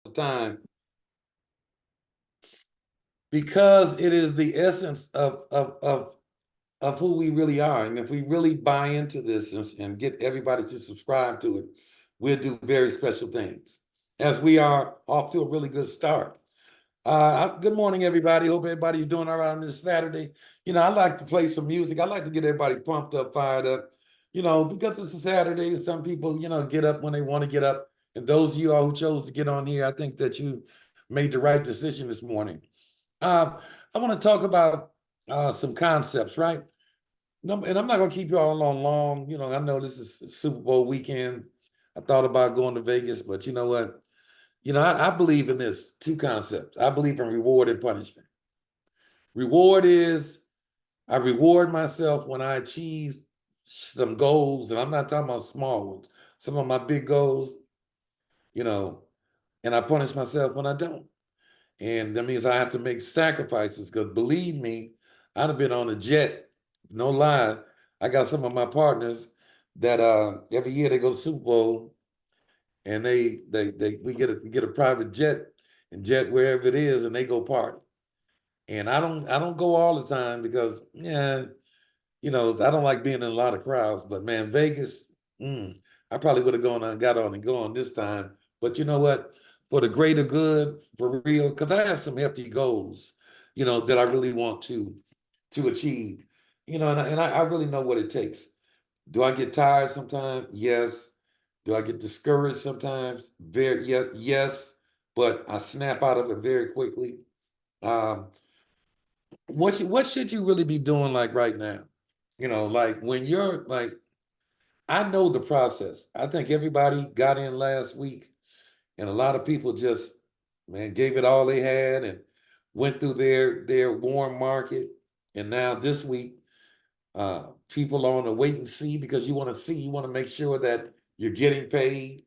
the time because it is the essence of who we really are. And if we really buy into this and get everybody to subscribe to it, we'll do very special things. As we are off to a really good start. Good morning, everybody. Hope everybody's doing all right on this Saturday. I like to play some music. I like to get everybody pumped up, fired up, because it's a Saturday. Some people, get up when they want to get up. And those of you all who chose to get on here, I think that you made the right decision this morning. I want to talk about some concepts, right? No, and I'm not gonna keep you all on long. I know this is Super Bowl weekend. I thought about going to Vegas, but you know what? I believe in this two concepts. I believe in reward and punishment. Reward is I reward myself when I achieve some goals, and I'm not talking about small ones, some of my big goals, you know, and I punish myself when I don't. And that means I have to make sacrifices because believe me, I'd have been on a jet, no lie. I got some of my partners that every year they go to Super Bowl and they we get a private jet and jet wherever it is and they go party. And I don't go all the time because yeah, I don't like being in a lot of crowds, but man, Vegas, I probably would have gone and got on and gone this time. But you know what? For the greater good, for real, because I have some hefty goals, that I really want to achieve. And I really know what it takes. Do I get tired sometimes? Yes. Do I get discouraged sometimes? Very yes, yes. But I snap out of it very quickly. Um, what should you really be doing like right now? Like when you're like, I know the process. I think everybody got in last week, and a lot of people just, man, gave it all they had and went through their warm market. And now this week, people are on a wait and see because you want to make sure that you're getting paid.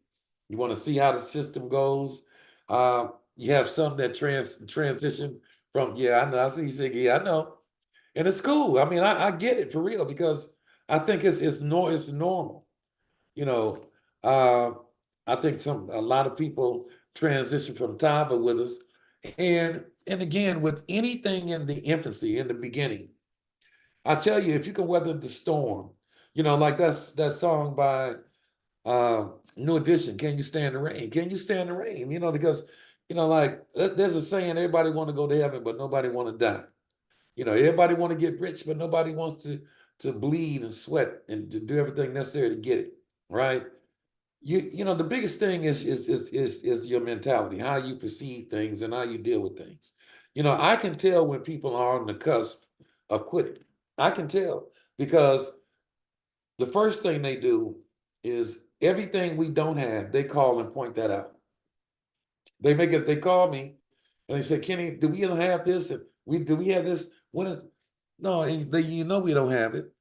You want to see how the system goes. You have some that transition from, yeah, I know. I see you saying, yeah, I know. And it's cool. I mean, I get it for real because I think it's normal. You know, uh, I think a lot of people transition from Tava with us, and again with anything in the infancy, in the beginning. I tell you, if you can weather the storm, like that song by New Edition, "Can You Stand the Rain?" Can you stand the rain? Because like there's a saying, everybody want to go to heaven, but nobody want to die. Everybody want to get rich, but nobody wants to bleed and sweat and to do everything necessary to get it, right? The biggest thing is your mentality, how you perceive things and how you deal with things. I can tell when people are on the cusp of quitting. I can tell because the first thing they do is everything we don't have, they call and point that out. They call me and they say, Kenny, do we don't have this? And do we have this? When is no, and we don't have it.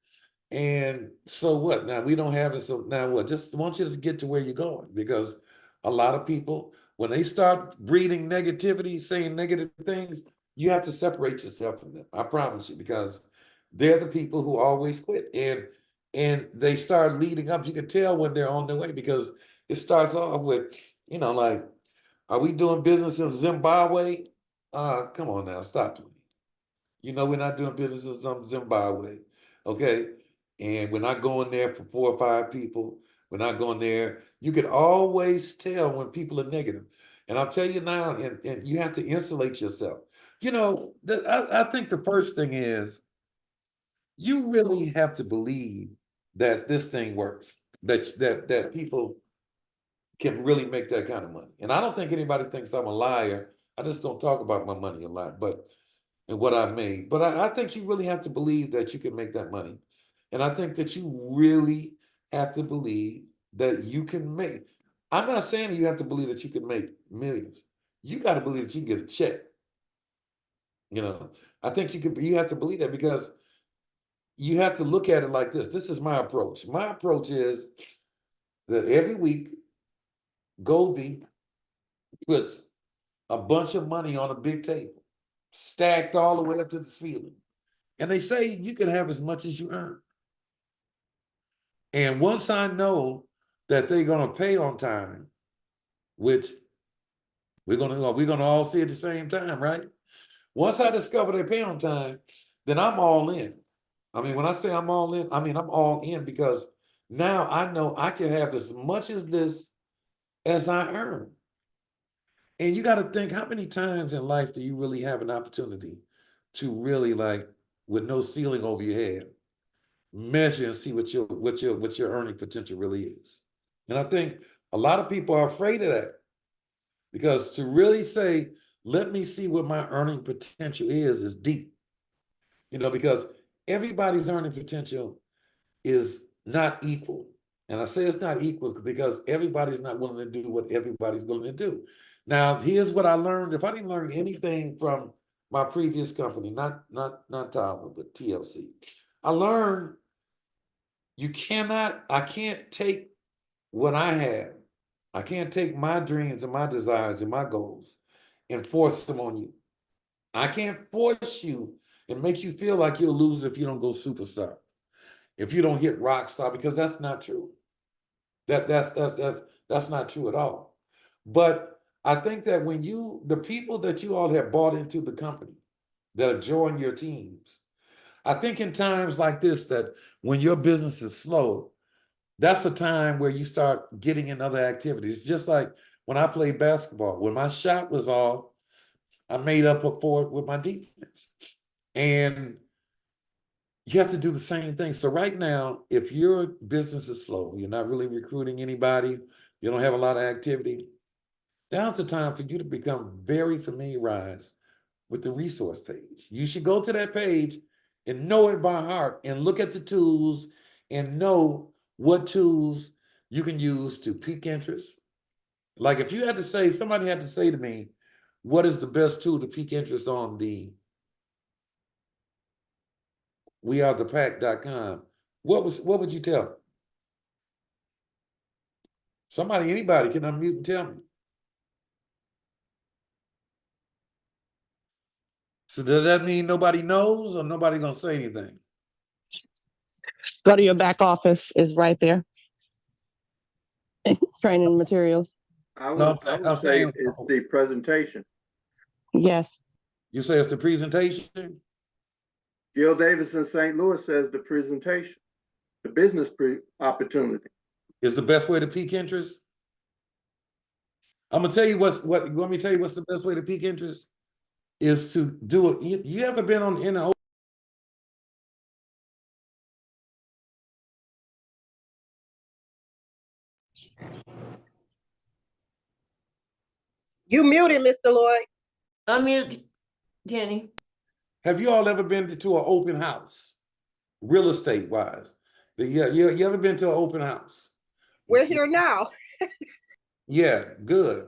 And so what? Now we don't have it. So now what? Just want you to get to where you're going because a lot of people, when they start breeding negativity, saying negative things, you have to separate yourself from them. I promise you, because they're the people who always quit. And they start leading up. You can tell when they're on their way because it starts off with, like, are we doing business in Zimbabwe? Come on now, stop playing. We're not doing business in some Zimbabwe, okay? And we're not going there for 4 or 5 people. We're not going there. You can always tell when people are negative. And I'll tell you now, and you have to insulate yourself. I think the first thing is you really have to believe that this thing works, that people can really make that kind of money. And I don't think anybody thinks I'm a liar. I just don't talk about my money a lot, but and what I've made. But I think you really have to believe that you can make that money. And I think that you really have to believe that you can make. I'm not saying you have to believe that you can make millions. You got to believe that you can get a check. You know, I think you have to believe that because you have to look at it like this. This is my approach. My approach is that every week, Goldie puts a bunch of money on a big table, stacked all the way up to the ceiling. And they say you can have as much as you earn. And once I know that they're going to pay on time, which We're gonna all see at the same time, right? Once I discover they pay on time, then I'm all in. I mean, when I say I'm all in, I mean I'm all in because now I know I can have as much as this as I earn. And you got to think, how many times in life do you really have an opportunity to really, like, with no ceiling over your head, measure and see what your earning potential really is? And I think a lot of people are afraid of that because to really say, let me see what my earning potential is deep. Because everybody's earning potential is not equal. And I say it's not equal because everybody's not willing to do what everybody's willing to do. Now, here's what I learned. If I didn't learn anything from my previous company, not Tower, but TLC, I learned I can't take what I have. I can't take my dreams and my desires and my goals and force them on you. I can't force you and make you feel like you'll lose if you don't go superstar, if you don't hit rock star, because that's not true. That's not true at all. But I think that when the people that you all have bought into the company that have joined your teams, I think in times like this, that when your business is slow, that's a time where you start getting in other activities. Just like when I played basketball, when my shot was off, I made up for it with my defense. And you have to do the same thing. So right now, if your business is slow, you're not really recruiting anybody, you don't have a lot of activity, now's the time for you to become very familiarized with the resource page. You should go to that page and know it by heart and look at the tools and know what tools you can use to pique interest. Like if you had to say, somebody had to say to me, what is the best tool to pique interest on the wearethepack.com? What would you tell them? Anybody can unmute and tell me. So does that mean nobody knows or nobody gonna say anything? Go to your back office, is right there. Training materials. I No, would, I would say it's the presentation. Yes. You say it's the presentation? Gil Davis in St. Louis says the presentation, the business opportunity. Is the best way to pique interest? I'm gonna tell you let me tell you what's the best way to pique interest is to do it. You ever been in an You muted, Mr. Lloyd. Unmute, Jenny. have you all ever been to an open house, real estate wise? You ever been to an open house? We're here now. Yeah, good.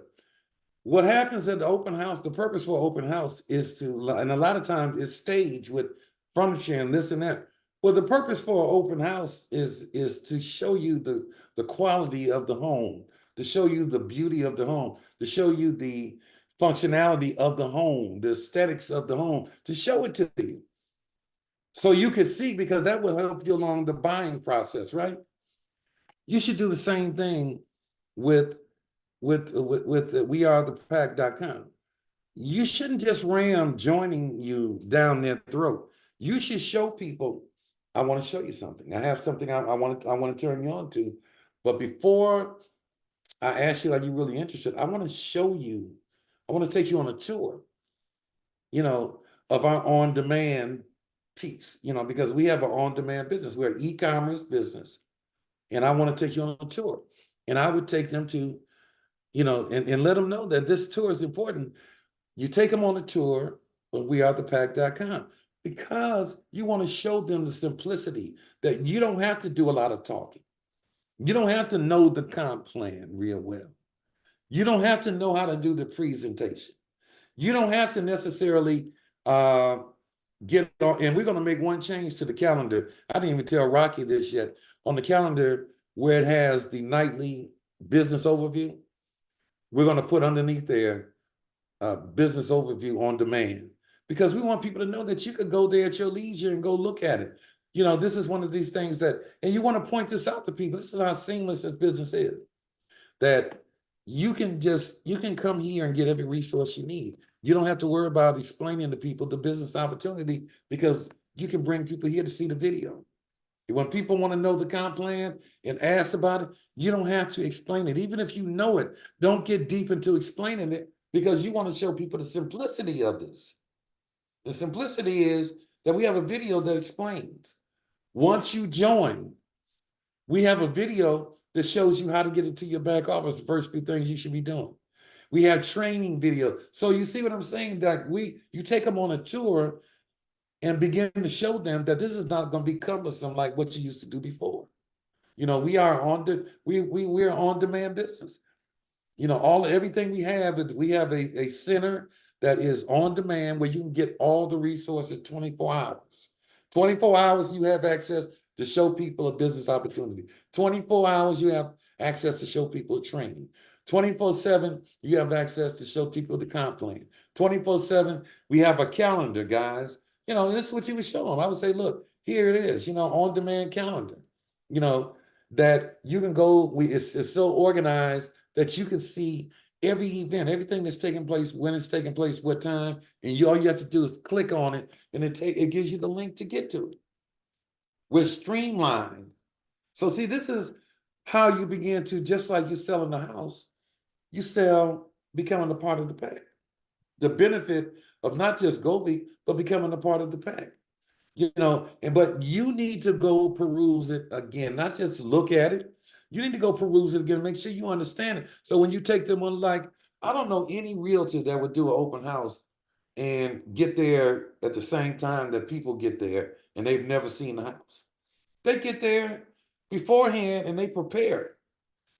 What happens at the open house, the purpose for open house is to, and a lot of times it's staged with furniture and this and that. Well, the purpose for an open house is to show you the quality of the home, to show you the beauty of the home, to show you the functionality of the home, the aesthetics of the home, to show it to you. So you could see, because that will help you along the buying process, right? You should do the same thing with wearethepack.com. You shouldn't just ram joining you down their throat. You should show people, I want to show you something. I have something I want to turn you on to. But before I ask you, are you really interested? I want to show you, I want to take you on a tour, of our on-demand piece, because we have an on-demand business. We're an e-commerce business. And I want to take you on a tour. And I would take them to, and let them know that this tour is important. You take them on a tour on wearethepack.com because you want to show them the simplicity that you don't have to do a lot of talking. You don't have to know the comp plan real well. You don't have to know how to do the presentation. You don't have to necessarily get on, and we're going to make one change to the calendar. I didn't even tell Rocky this yet. On the calendar where it has the nightly business overview, we're going to put underneath there business overview on demand, because we want people to know that you could go there at your leisure and go look at it. This is one of these things that, and you want to point this out to people. This is how seamless this business is. That you can come here and get every resource you need. You don't have to worry about explaining to people the business opportunity because you can bring people here to see the video. When people want to know the comp plan and ask about it, you don't have to explain it. Even if you know it, don't get deep into explaining it because you want to show people the simplicity of this. The simplicity is that we have a video that explains. Once you join, we have a video that shows you how to get into your back office, the first few things you should be doing. We have training video. So you see what I'm saying, Doc? You take them on a tour and begin to show them that this is not going to be cumbersome like what you used to do before. You know, we're on demand business. You know, everything we have is we have a center that is on demand where you can get all the resources 24 hours. 24 hours you have access to show people a business opportunity. 24 hours you have access to show people training. 24/7 you have access to show people the comp plan. 24/7 we have a calendar, guys. You know, this is what you would show them. I would say, look, here it is, you know, on demand calendar. You know, that you can go, it's so organized that you can see every event, everything that's taking place, when it's taking place, what time, and all you have to do is click on it, and it gives you the link to get to it. We're streamlined. So see, this is how you begin to, just like you're selling a house, you sell becoming a part of the pack. The benefit of not just Goldie, but becoming a part of the pack. You know, but you need to go peruse it again, not just look at it. You need to go peruse it again, make sure you understand it. So when you take them on, like, I don't know any realtor that would do an open house and get there at the same time that people get there and they've never seen the house. They get there beforehand and they prepare it.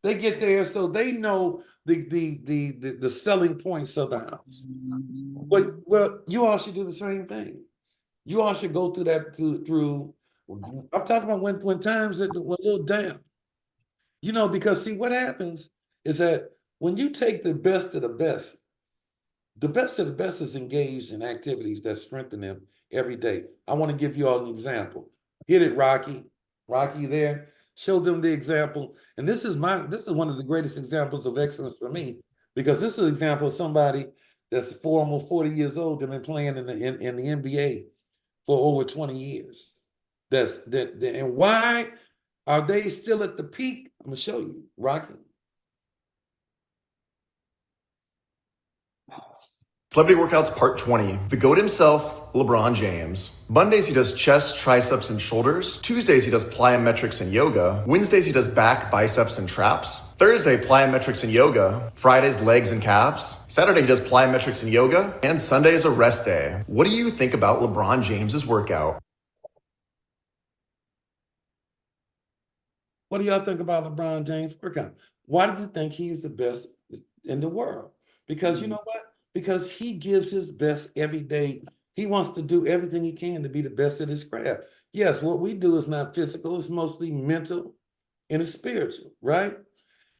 They get there so they know the selling points of the house. Well, you all should do the same thing. You all should go through that through. I'm talking about when times that were a little down. You know, because see what happens is that when you take the best of the best of the best is engaged in activities that strengthen them every day. I want to give you all an example. Hit it, Rocky. Rocky, you there? Show them the example. And this is one of the greatest examples of excellence for me, because this is an example of somebody that's almost 40 years old and been playing in the NBA for over 20 years. And why are they still at the peak? I'm gonna show you, Rocky. Celebrity Workouts Part 20. The GOAT himself, LeBron James. Mondays he does chest, triceps, and shoulders. Tuesdays he does plyometrics and yoga. Wednesdays he does back, biceps, and traps. Thursday, plyometrics and yoga. Fridays, legs and calves. Saturday he does plyometrics and yoga. And Sunday is a rest day. What do you think about LeBron James's workout? What do y'all think about LeBron James' workout? Why do you think he's the best in the world? Because you know what? Because he gives his best every day. He wants to do everything he can to be the best at his craft. Yes, what we do is not physical, it's mostly mental and it's spiritual, right?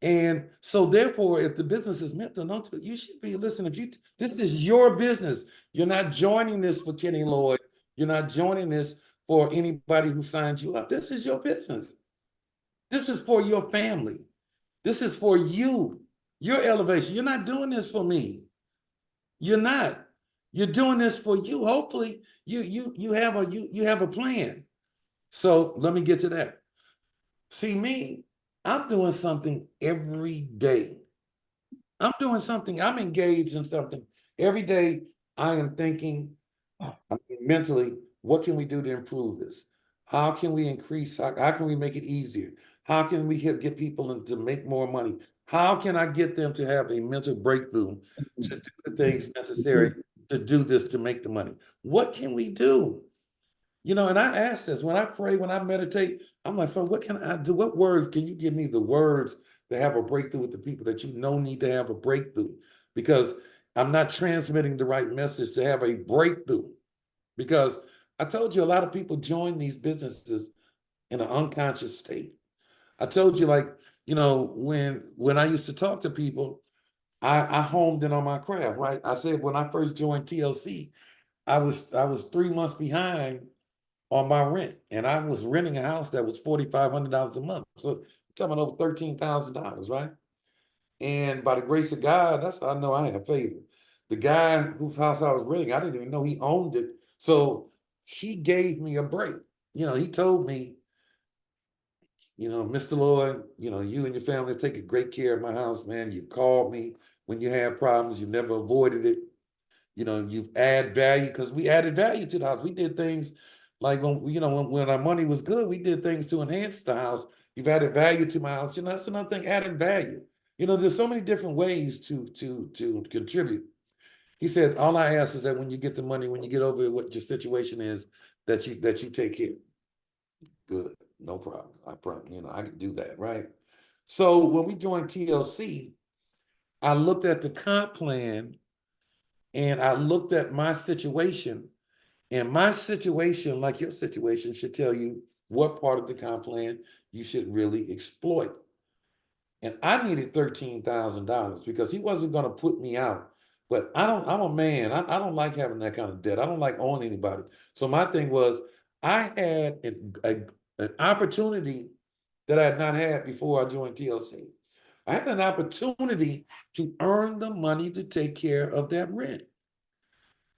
And so therefore, if the business is mental, you should be, listen, this is your business. You're not joining this for Kenny Lloyd. You're not joining this for anybody who signs you up. This is your business. This is for your family. This is for you, your elevation. You're not doing this for me. You're not. You're doing this for you. Hopefully, you have a plan. So let me get to that. See me, I'm doing something every day. I'm doing something, I'm engaged in something. Every day I am thinking mentally, what can we do to improve this? How can we increase, how can we make it easier? How can we get people to make more money? How can I get them to have a mental breakthrough to do the things necessary to do this, to make the money? What can we do? You know, and I ask this when I pray, when I meditate, I'm like, what can I do? What words can you give me, the words to have a breakthrough with the people that you know need to have a breakthrough? Because I'm not transmitting the right message to have a breakthrough. Because I told you a lot of people join these businesses in an unconscious state. I told you, like, you know, when I used to talk to people, I homed in on my craft, right? I said when I first joined TLC, I was 3 months behind on my rent, and I was renting a house that was $4,500 a month. So I'm talking about over $13,000, right? And by the grace of God, that's how I know I have favor. The guy whose house I was renting, I didn't even know he owned it. So he gave me a break. He told me, Mr. Lloyd, you and your family taking great care of my house, man. You called me when you had problems. You never avoided it. You've added value because we added value to the house. We did things like when our money was good, we did things to enhance the house. You've added value to my house. That's another thing, adding value. There's so many different ways to contribute. He said, all I ask is that when you get the money, when you get over what your situation is, that you take care. Good, no problem. I promise, I can do that, right? So when we joined TLC, I looked at the comp plan and I looked at my situation, and my situation, like your situation, should tell you what part of the comp plan you should really exploit. And I needed $13,000 because he wasn't going to put me out. But I'm a man. I don't like having that kind of debt. I don't like owing anybody. So my thing was, I had an opportunity that I had not had before I joined TLC. I had an opportunity to earn the money to take care of that rent.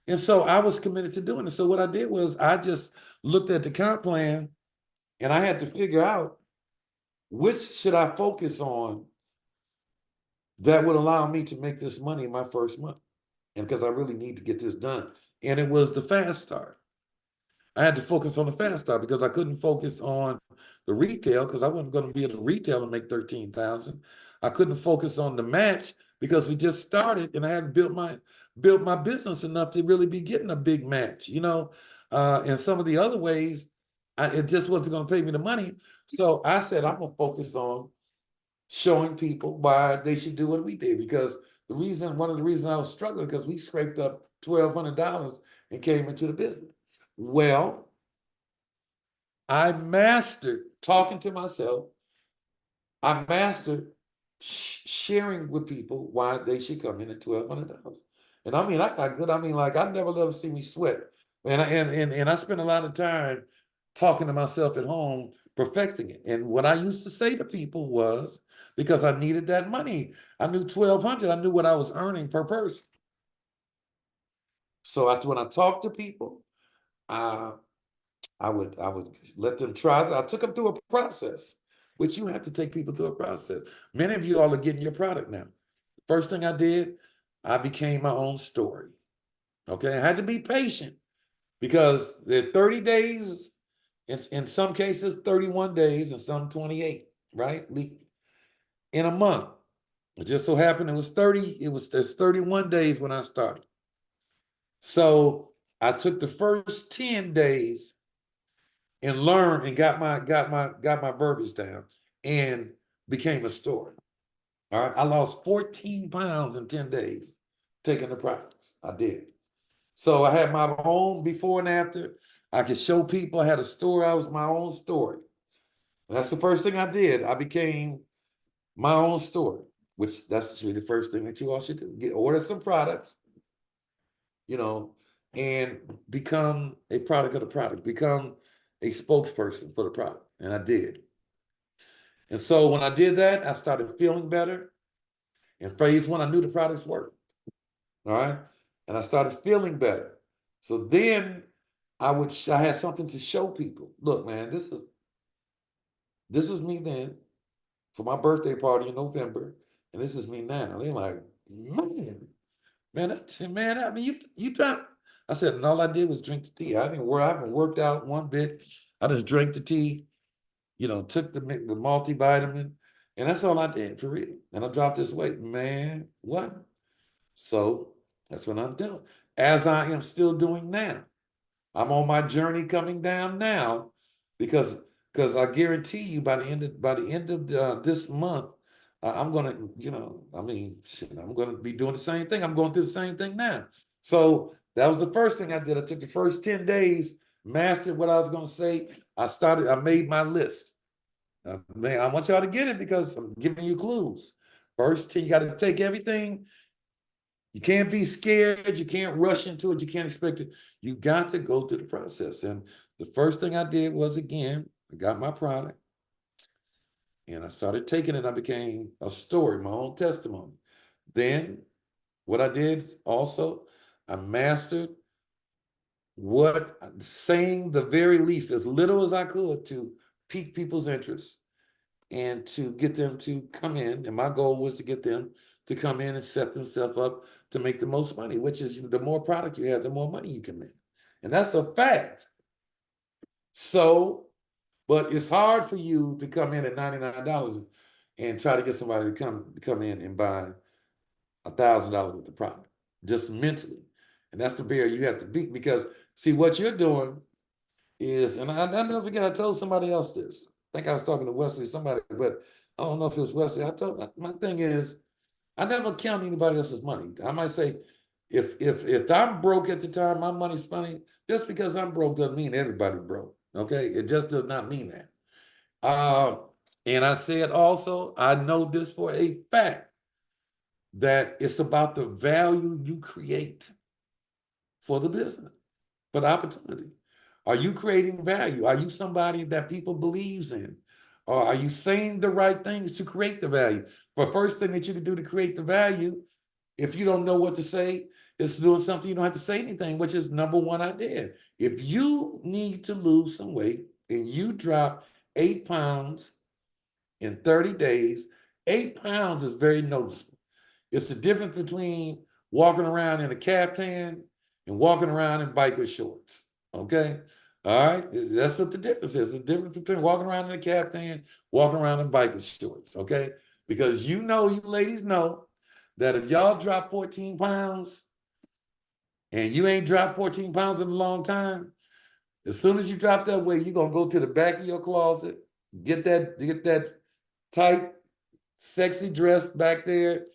And so I was committed to doing it. So what I did was I just looked at the comp plan and I had to figure out which should I focus on that would allow me to make this money in my first month. And because I really need to get this done. And it was the fast start. I had to focus on the fast start because I couldn't focus on the retail because I wasn't going to be able to retail and make 13,000. I couldn't focus on the match because we just started and I hadn't built my business enough to really be getting a big match, and some of the other ways, it just wasn't going to pay me the money. So I said, I'm going to focus on showing people why they should do what we did because one of the reasons I was struggling because we scraped up $1,200 and came into the business. Well, I mastered talking to myself. I mastered sharing with people why they should come in at $1,200. And I mean, I got good. I mean, like I never let them see me sweat. And I spent a lot of time talking to myself at home, perfecting it. And what I used to say to people was, because I needed that money, I knew $1,200. I knew what I was earning per person. So when I talked to people, I would let them try it. I took them through a process, which you have to take people through a process. Many of you all are getting your product now. First thing I did, I became my own story. Okay, I had to be patient because they're 30 days, in some cases 31 days, and some 28, right? In a month. It just so happened there's 31 days when I started. So I took the first 10 days and learned and got my verbiage down and became a story. All right. I lost 14 pounds in 10 days taking the products. I did. So I had my own before and after. I could show people I had a story. I was my own story. And that's the first thing I did. I became my own story, which that's the first thing that you all should do. Order some products, and become a product of the product, become a spokesperson for the product. And I did. And so when I did that, I started feeling better. In phase one, I knew the products worked. All right. And I started feeling better. So then I had something to show people. Look, man, this was me then for my birthday party in November. And this is me now. They're like, man, I mean, you done. I said, and all I did was drink the tea. I haven't worked out one bit. I just drank the tea, took the multivitamin, and that's all I did for real. And I dropped this weight, man. What? So that's what I'm doing, as I am still doing now. I'm on my journey coming down now, because I guarantee you by the end of this month, I'm gonna, I mean, shit, I'm gonna be doing the same thing. I'm going through the same thing now. So that was the first thing I did. I took the first 10 days, mastered what I was gonna say. I made my list. Man, I want y'all to get it because I'm giving you clues. First, you got to take everything. You can't be scared. You can't rush into it. You can't expect it. You got to go through the process. And the first thing I did was, again, I got my product. And I started taking it, I became a story, my own testimony. Then what I did also, I mastered what saying the very least, as little as I could to pique people's interest and to get them to come in. And my goal was to get them to come in and set themselves up to make the most money, which is the more product you have, the more money you can make. And that's a fact. So, but it's hard for you to come in at $99 and try to get somebody to come in and buy $1,000 worth of product, just mentally. And that's the barrier you have to beat, because see what you're doing is, and I never forget, I told somebody else this. I think I was talking to Wesley, somebody, but I don't know if it was Wesley. I told, my thing is, I never count anybody else's money. I might say, if I'm broke at the time, my money's funny. Just because I'm broke doesn't mean everybody broke. Okay, it just does not mean that. And I said also, I know this for a fact, that it's about the value you create for the business, for the opportunity. Are you creating value? Are you somebody that people believes in? Or are you saying the right things to create the value? The first thing that you can do to create the value, if you don't know what to say, is doing something you don't have to say anything, which is number one I did. If you need to lose some weight and you drop 8 pounds in 30 days, 8 pounds is very noticeable. It's the difference between walking around in a caftan and walking around in biker shorts. Okay. All right. That's what the difference is. The difference between walking around in a caftan, walking around in biker shorts. Okay. Because you ladies know that if y'all drop 14 pounds and you ain't dropped 14 pounds in a long time, as soon as you drop that weight, you're gonna go to the back of your closet, get that tight, sexy dress back there,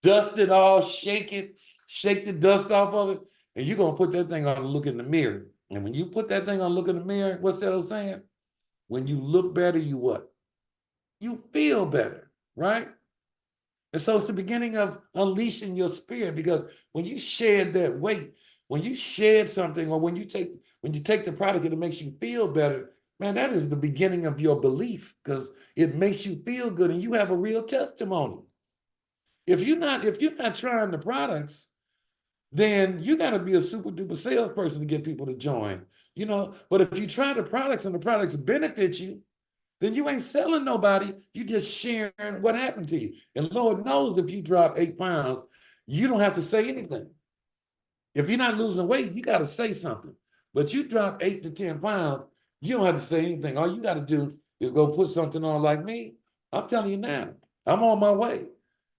dust it all, shake it, shake the dust off of it, and you're gonna put that thing on and look in the mirror. And when you put that thing on, look in the mirror, what's that old saying? When you look better, you what? You feel better, right? And so it's the beginning of unleashing your spirit, because when you shed that weight, when you shed something, or when you take the product and it makes you feel better, man, that is the beginning of your belief, because it makes you feel good and you have a real testimony. If you're not trying the products, then you got to be a super duper salesperson to get people to join, But if you try the products and the products benefit you, then you ain't selling nobody. You just sharing what happened to you. And Lord knows if you drop 8 pounds, you don't have to say anything. If you're not losing weight, you got to say something. But you drop 8 to 10 pounds, you don't have to say anything. All you got to do is go put something on like me. I'm telling you now, I'm on my way.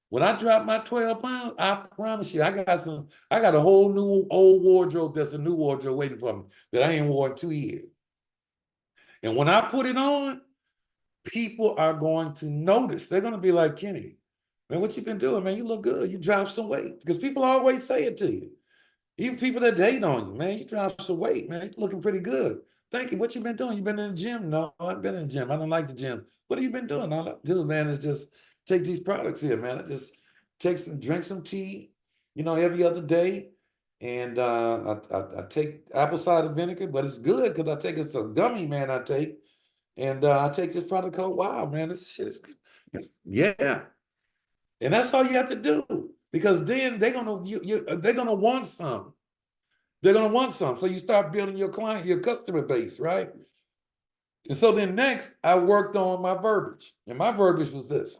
When I drop my 12 pounds, I promise you, I got a whole new old wardrobe that's a new wardrobe waiting for me that I ain't worn in 2 years. And when I put it on, people are going to notice. They're going to be like, Kenny, man, what you been doing, man? You look good. You dropped some weight. Because people always say it to you. Even people that hate on you, man, you dropped some weight, man. You're looking pretty good. Thank you. What you been doing? You been in the gym? No, I've been in the gym. I don't like the gym. What have you been doing? All I do, man, is just take these products here, man. I just drink some tea, every other day. And I take apple cider vinegar, but it's good because I take it's a gummy, man. I take, and I take this product called Wow, man. This shit is, yeah. And that's all you have to do, because then they're gonna want some. They're gonna want some. So you start building your customer base, right? And so then next, I worked on my verbiage, and my verbiage was this,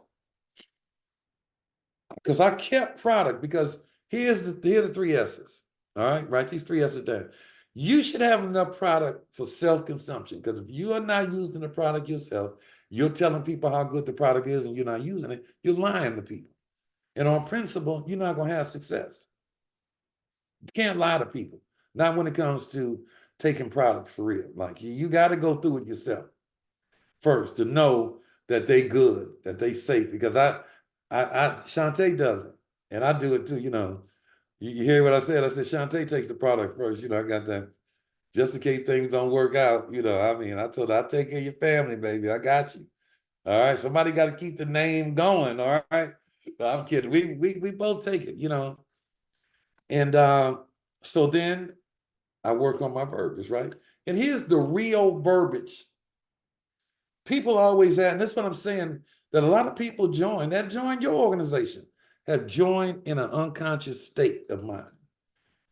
because I kept product. Because here are the 3 S's. All right, write these 3 S's down. You should have enough product for self-consumption, because if you are not using the product yourself, you're telling people how good the product is and you're not using it, you're lying to people. And on principle, you're not gonna have success. You can't lie to people, not when it comes to taking products for real. Like you got to go through it yourself first to know that they good, that they safe. Because Shantae does it, and I do it too. You hear what I said? I said Shantae takes the product first. I got that just in case things don't work out. I told her I take care of your family, baby. I got you. All right. Somebody got to keep the name going. All right. No, I'm kidding. We both take it. And so then I work on my verbiage, right? And here's the real verbiage people always ask, and this is what I'm saying, that a lot of people that join your organization, have joined in an unconscious state of mind.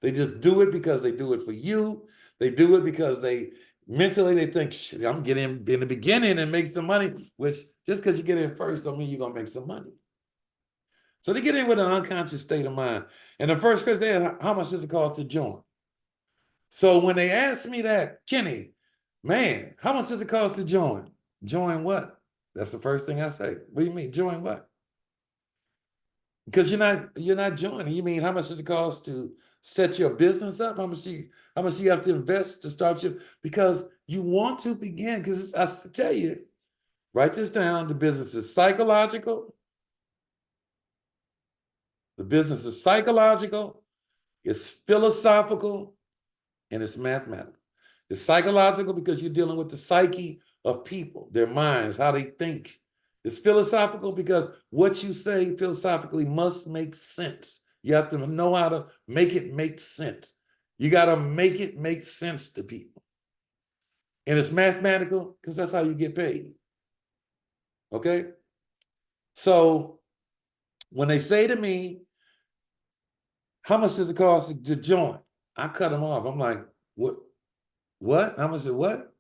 They just do it because they do it for you. They do it because they mentally they think, shit, I'm getting in the beginning and make some money, which just because you get in first don't mean you're gonna make some money. So they get in with an unconscious state of mind. And the first question they ask, how much does it cost to join? So when they ask me that, Kenny, man, how much does it cost to join? Join what? That's the first thing I say. What do you mean, join what? Because you're not joining. You mean how much does it cost to set your business up? How much you have to invest to start your, because you want to begin, because I tell you, write this down, the business is psychological. The business is psychological, it's philosophical, and it's mathematical. It's psychological because you're dealing with the psyche of people, their minds, how they think. It's philosophical because what you say philosophically must make sense. You have to know how to make it make sense. You got to make it make sense to people. And it's mathematical because that's how you get paid. Okay? So when they say to me, how much does it cost to join? I cut them off. I'm like, what? What? How much? What?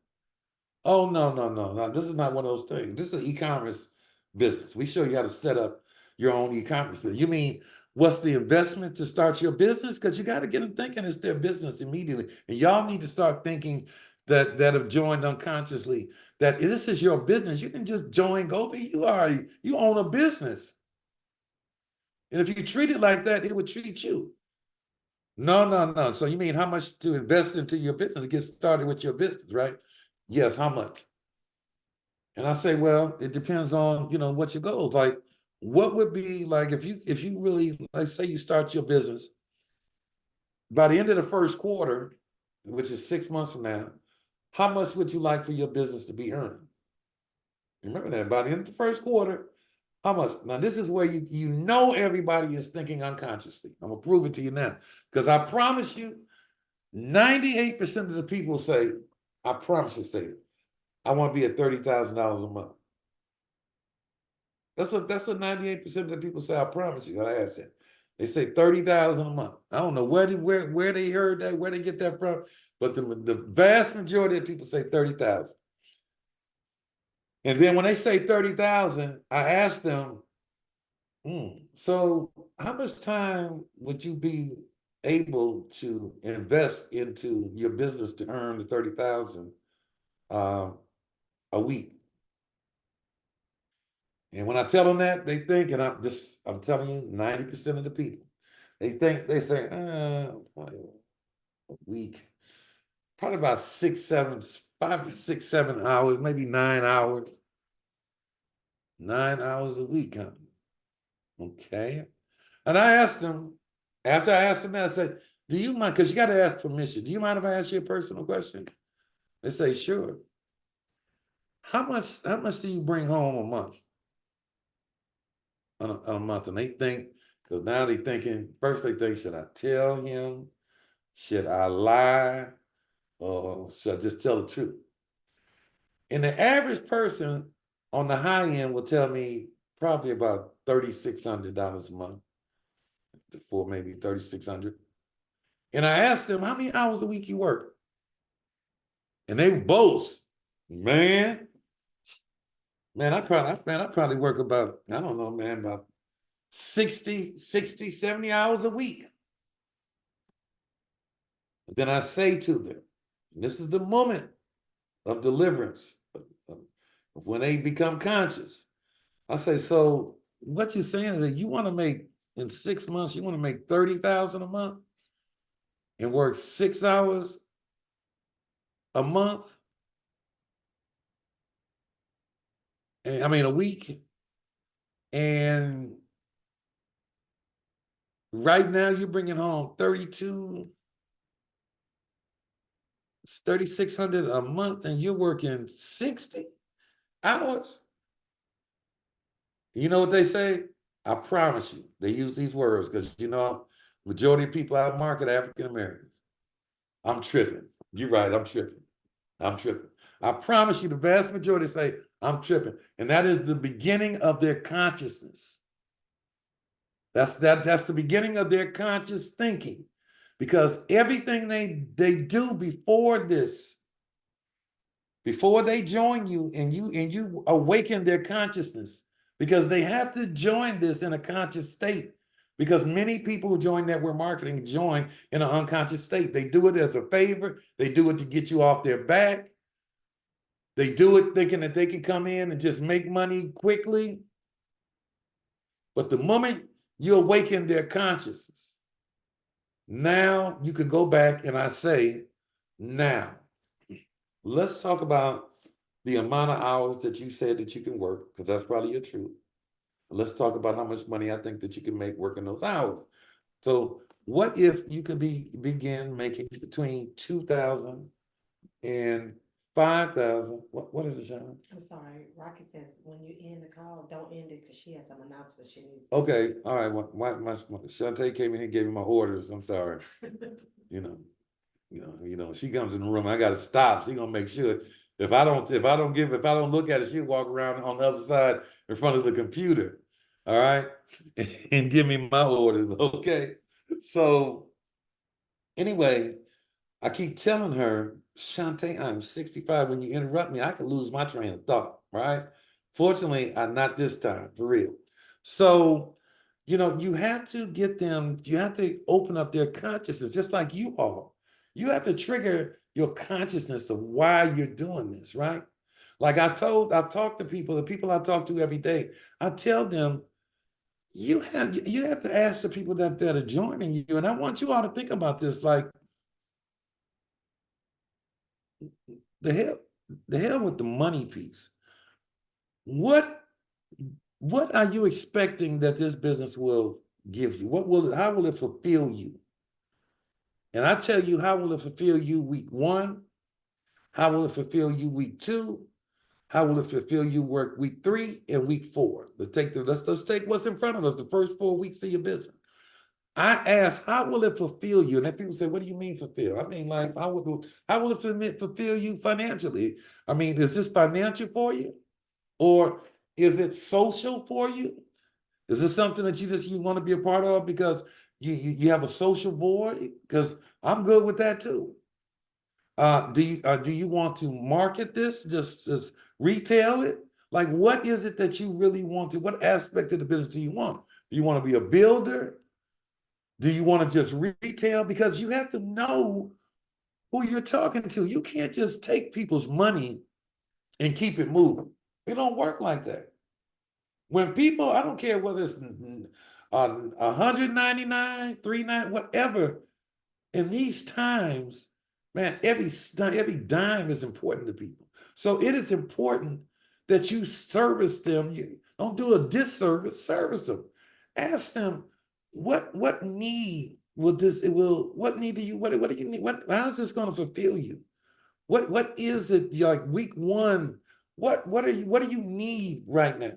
Oh, no. This is not one of those things. This is an e-commerce business. We show you how to set up your own e-commerce business. You mean, what's the investment to start your business? Because you got to get them thinking it's their business immediately. And y'all need to start thinking that have joined unconsciously, that this is your business. You can just join, go be, you own a business. And if you treat it like that, it would treat you. No. So you mean how much to invest into your business? Get started with your business, right? Yes, how much? And I say, well, it depends on, what your goals. Like, what would be like if you really, like, say you start your business by the end of the first quarter, which is 6 months from now, how much would you like for your business to be earning? Remember that by the end of the first quarter, how much? Now, this is where you know everybody is thinking unconsciously. I'm gonna prove it to you now. Because I promise you, 98% of the people say, I promise you, say, I want to be at $30,000 a month. That's what 98% of the people say, I promise you. I asked that. They say 30,000 a month. I don't know where they heard that, where they get that from, but the vast majority of people say 30,000. And then when they say 30,000, I ask them, so how much time would you be able to invest into your business to earn the 30,000 a week? And when I tell them that, they think, and I'm telling you, 90% of the people, they say, a week, probably about 5 to 6, 7 hours, maybe 9 hours. 9 hours a week, huh? Okay. And I asked them, after I asked them that, I said, do you mind, because you got to ask permission. Do you mind if I ask you a personal question? They say, sure. How much do you bring home a month? On a month? And they think, because now they thinking, first they think, should I tell him? Should I lie? Or should I just tell the truth? And the average person on the high end will tell me probably about $3,600 a month, for maybe 3,600. And I asked them, how many hours a week you work? And they both, man, I probably work about, I don't know, man, about 60, 70 hours a week. Then I say to them, and this is the moment of deliverance, when they become conscious. I say, so what you're saying is that you want to make, in 6 months, you want to make 30,000 a month and work 6 hours a month? And, I mean, a week. And right now you're bringing home 3,600 a month, and you're working 60 hours. You know what they say? I promise you. They use these words because, majority of people out market are African Americans. I'm tripping. You're right, I'm tripping. I promise you, the vast majority say, I'm tripping. And that is the beginning of their consciousness. That's the beginning of their conscious thinking. Because everything they do before this, before they join you and you awaken their consciousness, because they have to join this in a conscious state. Because many people who join network marketing join in an unconscious state. They do it as a favor. They do it to get you off their back. They do it thinking that they can come in and just make money quickly. But the moment you awaken their consciousness, now you can go back and I say, now, let's talk about the amount of hours that you said that you can work, because that's probably your truth. Let's talk about how much money I think that you can make working those hours. So what if you could begin making between 2,000 and 5,000? What is it, Sean? I'm sorry, Rocky says when you end the call, don't end it because she has some announcements she needs. Okay, all right. My Shantae came in here and gave me my orders. I'm sorry. You know, she comes in the room, I gotta stop. She gonna make sure if I don't look at it, she'll walk around on the other side in front of the computer. All right, and give me my orders. Okay. So anyway, I keep telling her, Shantae, I'm 65. When you interrupt me, I can lose my train of thought, right? Fortunately, not this time, for real. So, you have to get them, you have to open up their consciousness, just like you are. You have to trigger your consciousness of why you're doing this, right? Like I've talked to people, the people I talk to every day, I tell them, you have to ask the people that are joining you. And I want you all to think about this, like, the hell with the money piece. What are you expecting that this business will give you? How will it fulfill you? And I tell you, how will it fulfill you week 1? How will it fulfill you week 2? How will it fulfill you week 3 and week 4? Let's take what's in front of us, the first 4 weeks of your business. I ask, how will it fulfill you? And then people say, what do you mean fulfill? I mean, like, how will it fulfill you financially? I mean, is this financial for you? Or is it social for you? Is this something that you want to be a part of because you have a social void? Because I'm good with that too. Do you want to market this? Just retail it? Like, what is it that you really want to? What aspect of the business do you want? Do you want to be a builder? Do you want to just retail? Because you have to know who you're talking to. You can't just take people's money and keep it moving. It don't work like that. When people, I don't care whether it's 199, 39, whatever, in these times, man, every dime is important to people. So it is important that you service them. You don't do a disservice, service them. Ask them, what need will this, what need do you, what do you need? How is this going to fulfill you? What is it, like week 1? What do you need right now?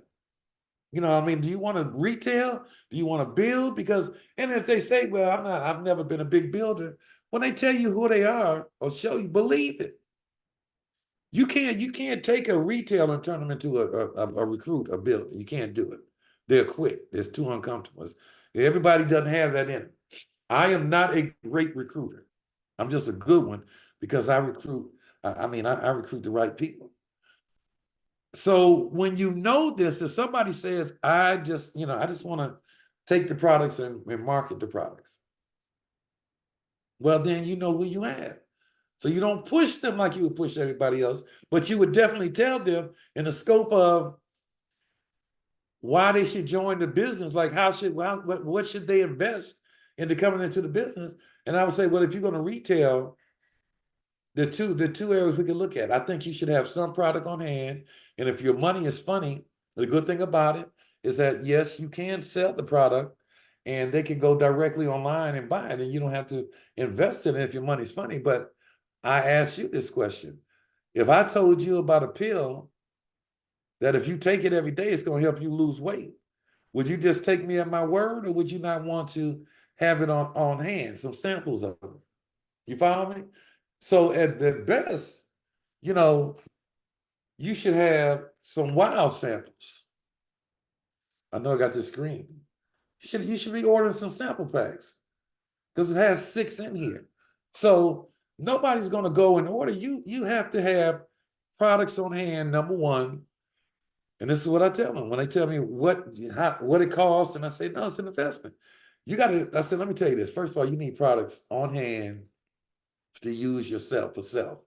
I mean, do you want to retail? Do you want to build? Because, and if they say, well, I've never been a big builder, when they tell you who they are or show you, believe it. You can't take a retailer and turn them into a recruit, a builder. You can't do it. They'll quit. It's too uncomfortable. Everybody doesn't have that in them. I am not a great recruiter. I'm just a good one because I recruit. I recruit the right people. So when you know this, if somebody says, I just want to take the products and market the products, well, then you know who you have. So you don't push them like you would push everybody else, but you would definitely tell them in the scope of why they should join the business, like what should they invest into coming into the business? And I would say, well, if you're going to retail, the two areas we can look at. I think you should have some product on hand. And if your money is funny, the good thing about it is that, yes, you can sell the product and they can go directly online and buy it. And you don't have to invest in it if your money's funny. But I ask you this question. If I told you about a pill that if you take it every day, it's going to help you lose weight, would you just take me at my word, or would you not want to have it on hand, some samples of it? You follow me? So at the best, you should have some wild samples. I know I got this screen. You should be ordering some sample packs because it has 6 in here. So nobody's gonna go and order. You have to have products on hand, number one. And this is what I tell them when they tell me what it costs, and I say, no, it's an investment. I said, let me tell you this. First of all, you need products on hand to use yourself for self.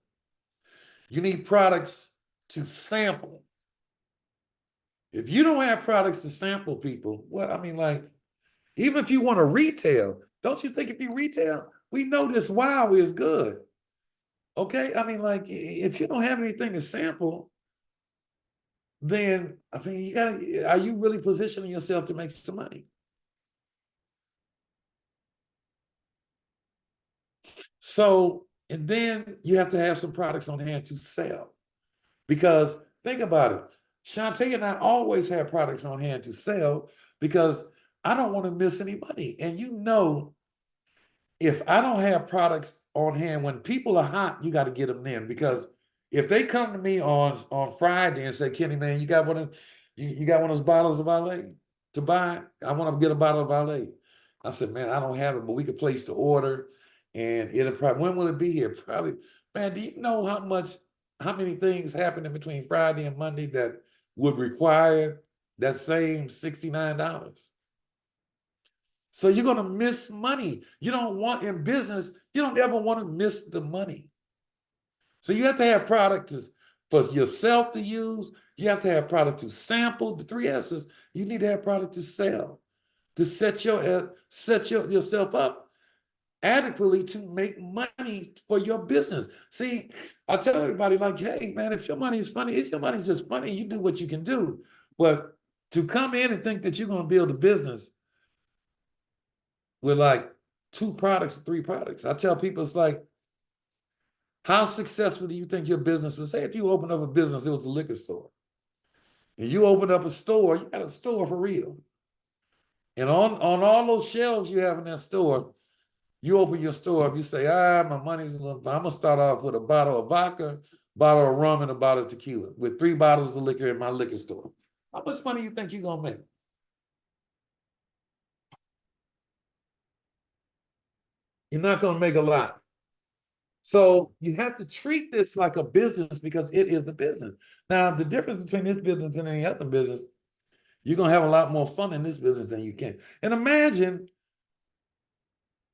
You need products to sample. If you don't have products to sample people, well, I mean, like, even if you want to retail, don't you think if you retail, we know this wow is good. Okay? I mean, like, if you don't have anything to sample, then I mean, are you really positioning yourself to make some money? So, and then you have to have some products on hand to sell. Because think about it, Shantae and I always have products on hand to sell because I don't want to miss any money. And you know, if I don't have products on hand, when people are hot, you got to get them in. Because if they come to me on Friday and say, Kenny, man, you got one of those bottles of Valet to buy? I want to get a bottle of Valet. I said, man, I don't have it, but we could place the order, and it'll probably, when will it be here? Probably, man, do you know how many things happen in between Friday and Monday that would require that same $69? So you're going to miss money. You don't want, in business, you don't ever want to miss the money. So you have to have products for yourself to use. You have to have product to sample, the 3 S's. You need to have product to sell, to set yourself up adequately to make money for your business. See, I tell everybody, like, hey, man, if your money is funny, if your money's just funny, you do what you can do. But to come in and think that you're going to build a business with like 2 products, 3 products. I tell people, it's like, how successful do you think your business was? Say if you open up a business, it was a liquor store. And you open up a store, you got a store for real. And on all those shelves you have in that store, you open your store up, you say, my money's a little, I'm gonna start off with a bottle of vodka, bottle of rum, and a bottle of tequila, with 3 bottles of liquor in my liquor store. How much money you think you're gonna make? You're not gonna make a lot. So you have to treat this like a business because it is a business. Now, the difference between this business and any other business, you're going to have a lot more fun in this business than you can. And imagine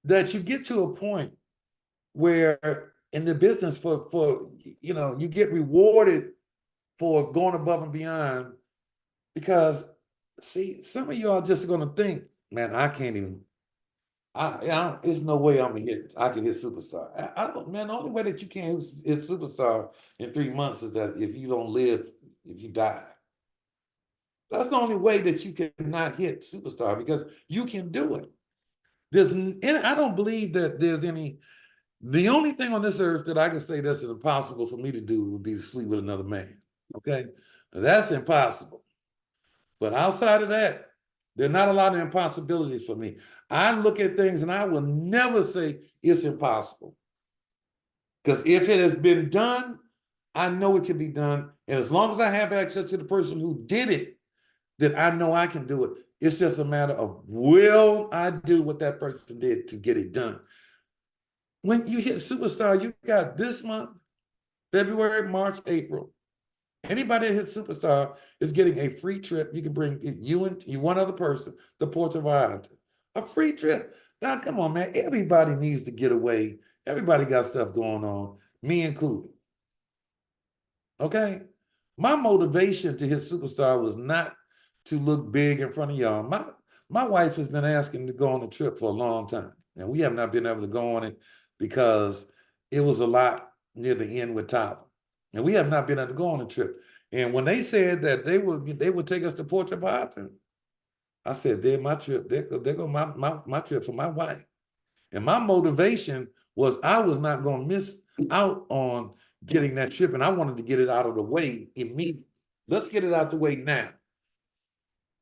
that you get to a point where in the business you get rewarded for going above and beyond, because see, some of y'all just going to think, man, I can't even, there's no way I can hit superstar. I don't, man, the only way that you can hit superstar in 3 months is that if you don't live, if you die. That's the only way that you cannot hit superstar, because you can do it. I don't believe that there's the only thing on this earth that I can say this is impossible for me to do would be to sleep with another man. Okay? That's impossible. But outside of that, there are not a lot of impossibilities for me. I look at things and I will never say it's impossible. Because if it has been done, I know it can be done. And as long as I have access to the person who did it, then I know I can do it. It's just a matter of, will I do what that person did to get it done? When you hit superstar, you got this month, February, March, April. Anybody that hits superstar is getting a free trip. You can bring you and one other person to Puerto Vallarta. A free trip. Now, come on, man. Everybody needs to get away. Everybody got stuff going on, me included. Okay? My motivation to hit superstar was not to look big in front of y'all. My wife has been asking to go on the trip for a long time, and we have not been able to go on it because it was a lot near the end with Tyler. And we have not been able to go on the trip. And when they said that they would take us to Puerto Vallarta, I said, they're my trip. There go my trip for my wife. And my motivation was I was not going to miss out on getting that trip, and I wanted to get it out of the way immediately. Let's get it out the way now.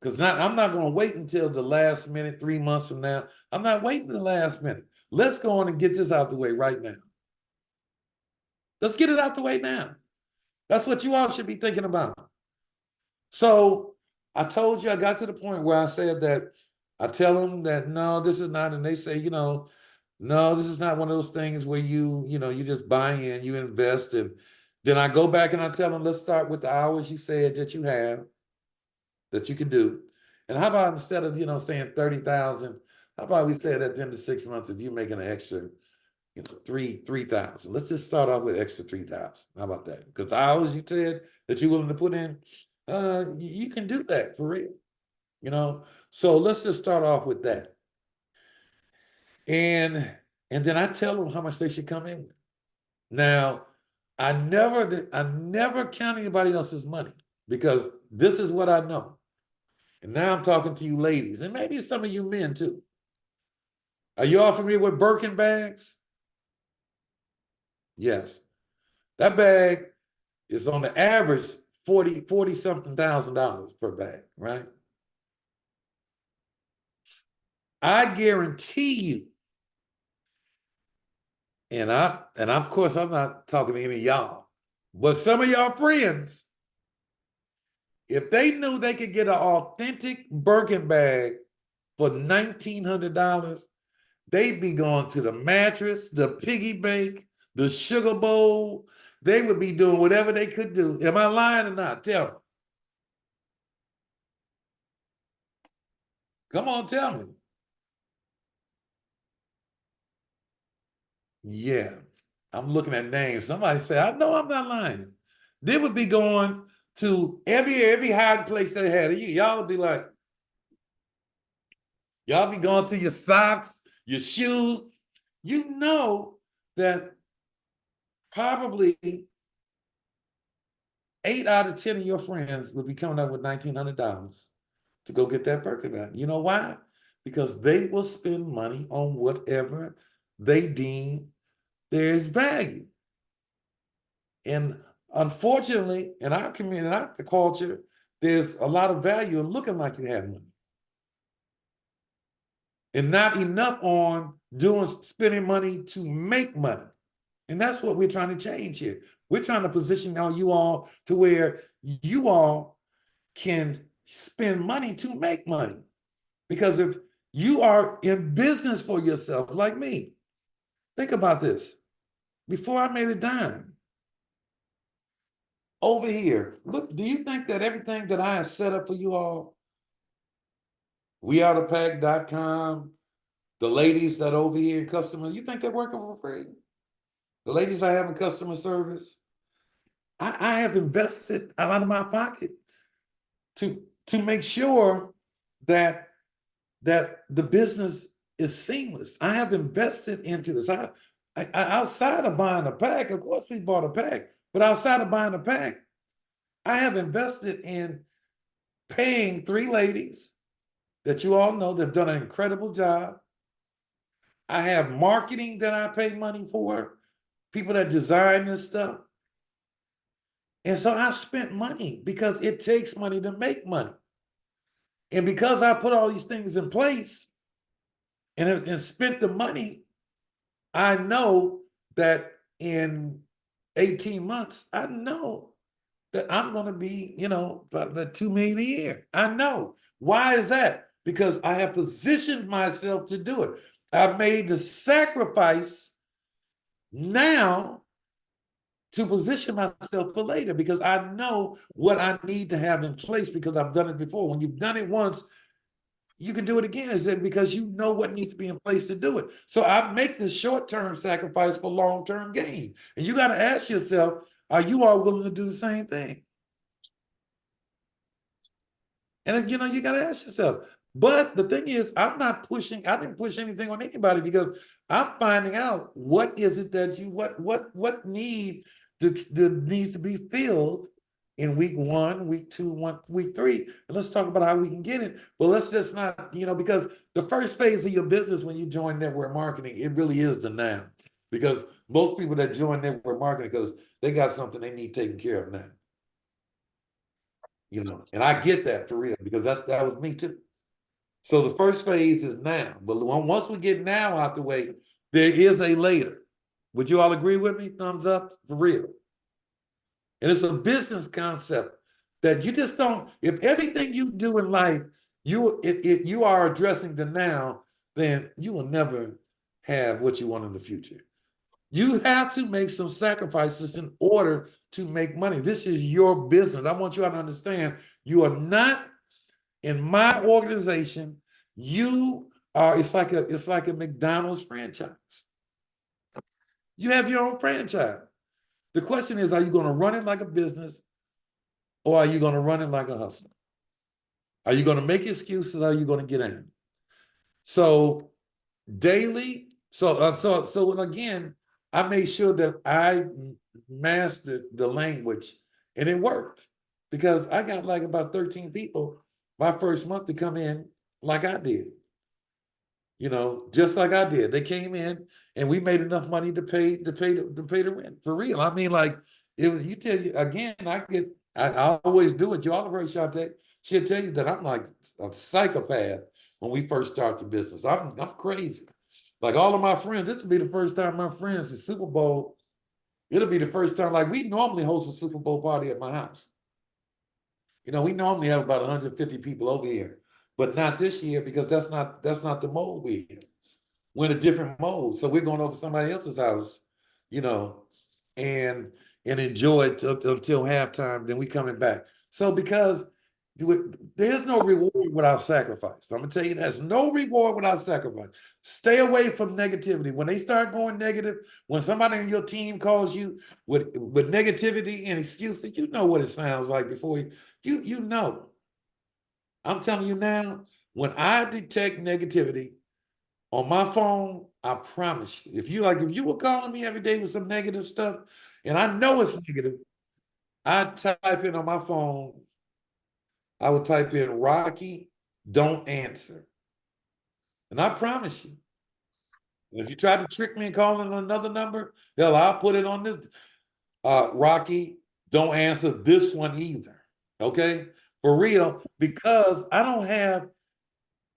Because I'm not going to wait until the last minute, 3 months from now. I'm not waiting the last minute. Let's go on and get this out the way right now. Let's get it out the way now. That's what you all should be thinking about. So I told you, I got to the point where I said that I tell them that no, this is not, and they say, no, this is not one of those things where you just buy in, you invest, and then I go back and I tell them, let's start with the hours you said that you have, that you can do. And how about instead of, saying 30,000, how about we say that at the end of 6 months, if you're making an extra, 3,000, let's just start off with extra 3,000. How about that? Because the hours you said that you're willing to put in, you can do that for real, So let's just start off with that. And then I tell them how much they should come in with. Now, I never count anybody else's money because this is what I know. And now I'm talking to you ladies, and maybe some of you men too. Are you all familiar with Birkin bags? Yes. That bag is on the average 40 something $1,000 per bag, right? I guarantee you, and of course I'm not talking to any of y'all, but some of y'all friends, if they knew they could get an authentic Birkin bag for $1,900, they'd be going to the mattress, the piggy bank, the sugar bowl. They would be doing whatever they could do. Am I lying or not? Tell me. Come on, tell me. Yeah, I'm looking at names. Somebody say, I know I'm not lying. They would be going to every hiding place they had. Y'all would be like, y'all be going to your socks, your shoes. You know that probably 8 out of 10 of your friends would be coming up with $1,900 to go get that Birkin bag. You know why? Because they will spend money on whatever they deem there is value. And unfortunately, in our community, in our culture, there's a lot of value in looking like you have money. And not enough on spending money to make money. And that's what we're trying to change here. We're trying to position you all to where you all can spend money to make money. Because if you are in business for yourself, like me, think about this. Before I made a dime, over here, look, do you think that everything that I have set up for you all, wearthepack.com, the ladies that over here in customer, you think they're working for free? The ladies I have in customer service, I have invested out of my pocket to make sure that the business is seamless. I have invested into this. I outside of buying a pack, of course we bought a pack, but outside of buying a pack, I have invested in paying 3 ladies that you all know that have done an incredible job. I have marketing that I pay money for, people that design this stuff. And so I spent money because it takes money to make money. And because I put all these things in place and spent the money, I know that in 18 months, I know that I'm going to be, about the 2 million a year. I know. Why is that? Because I have positioned myself to do it. I've made the sacrifice now to position myself for later because I know what I need to have in place because I've done it before. When you've done it once, you can do it again. Is it because you know what needs to be in place to do it? So I make the short-term sacrifice for long-term gain. And you got to ask yourself, are you all willing to do the same thing? And you got to ask yourself. But the thing is, I didn't push anything on anybody because I'm finding out what is it that what need needs to be filled in week 1, week 2, week 3. And let's talk about how we can get it. But let's just not, because the first phase of your business when you join network marketing, it really is the now. Because most people that join network marketing because they got something they need taken care of now. And I get that for real because that was me too. So the first phase is now, but once we get now out the way, there is a later. Would you all agree with me? Thumbs up for real. And it's a business concept that you just don't, if everything you do in life, you are addressing the now, then you will never have what you want in the future. You have to make some sacrifices in order to make money. This is your business. I want you all to understand, you are not in my organization. You are, it's like a McDonald's franchise. You have your own franchise. The question is, are you going to run it like a business, or are you going to run it like a hustle? Are you going to make excuses? Or are you going to get in? So daily, so again, I made sure that I mastered the language, and it worked because I got like about 13 people my first month to come in like I did. Just like I did. They came in and we made enough money to pay the rent for real. I mean, like it was. You tell you again. I always do it. You all have heard Shante. She'll tell you that I'm like a psychopath when we first start the business. I'm crazy. Like all of my friends, this will be the first time my friends the Super Bowl. It'll be the first time. Like we normally host a Super Bowl party at my house. We normally have about 150 people over here, but not this year because that's not the mode we're in. We're in a different mode. So we're going over somebody else's house, you know, and enjoy it until halftime. Then we coming back. So because there's no reward without sacrifice. I'm gonna tell you, there's no reward without sacrifice. Stay away from negativity. When they start going negative, when somebody on your team calls you with negativity and excuses, you know what it sounds like before you know. I'm telling you now, when I detect negativity on my phone, I promise you, if you were calling me every day with some negative stuff, and I know it's negative, I type in on my phone, I would type in Rocky, don't answer. And I promise you, if you try to trick me and call in another number, I'll put it on this. Rocky, don't answer this one either. Okay? For real, because I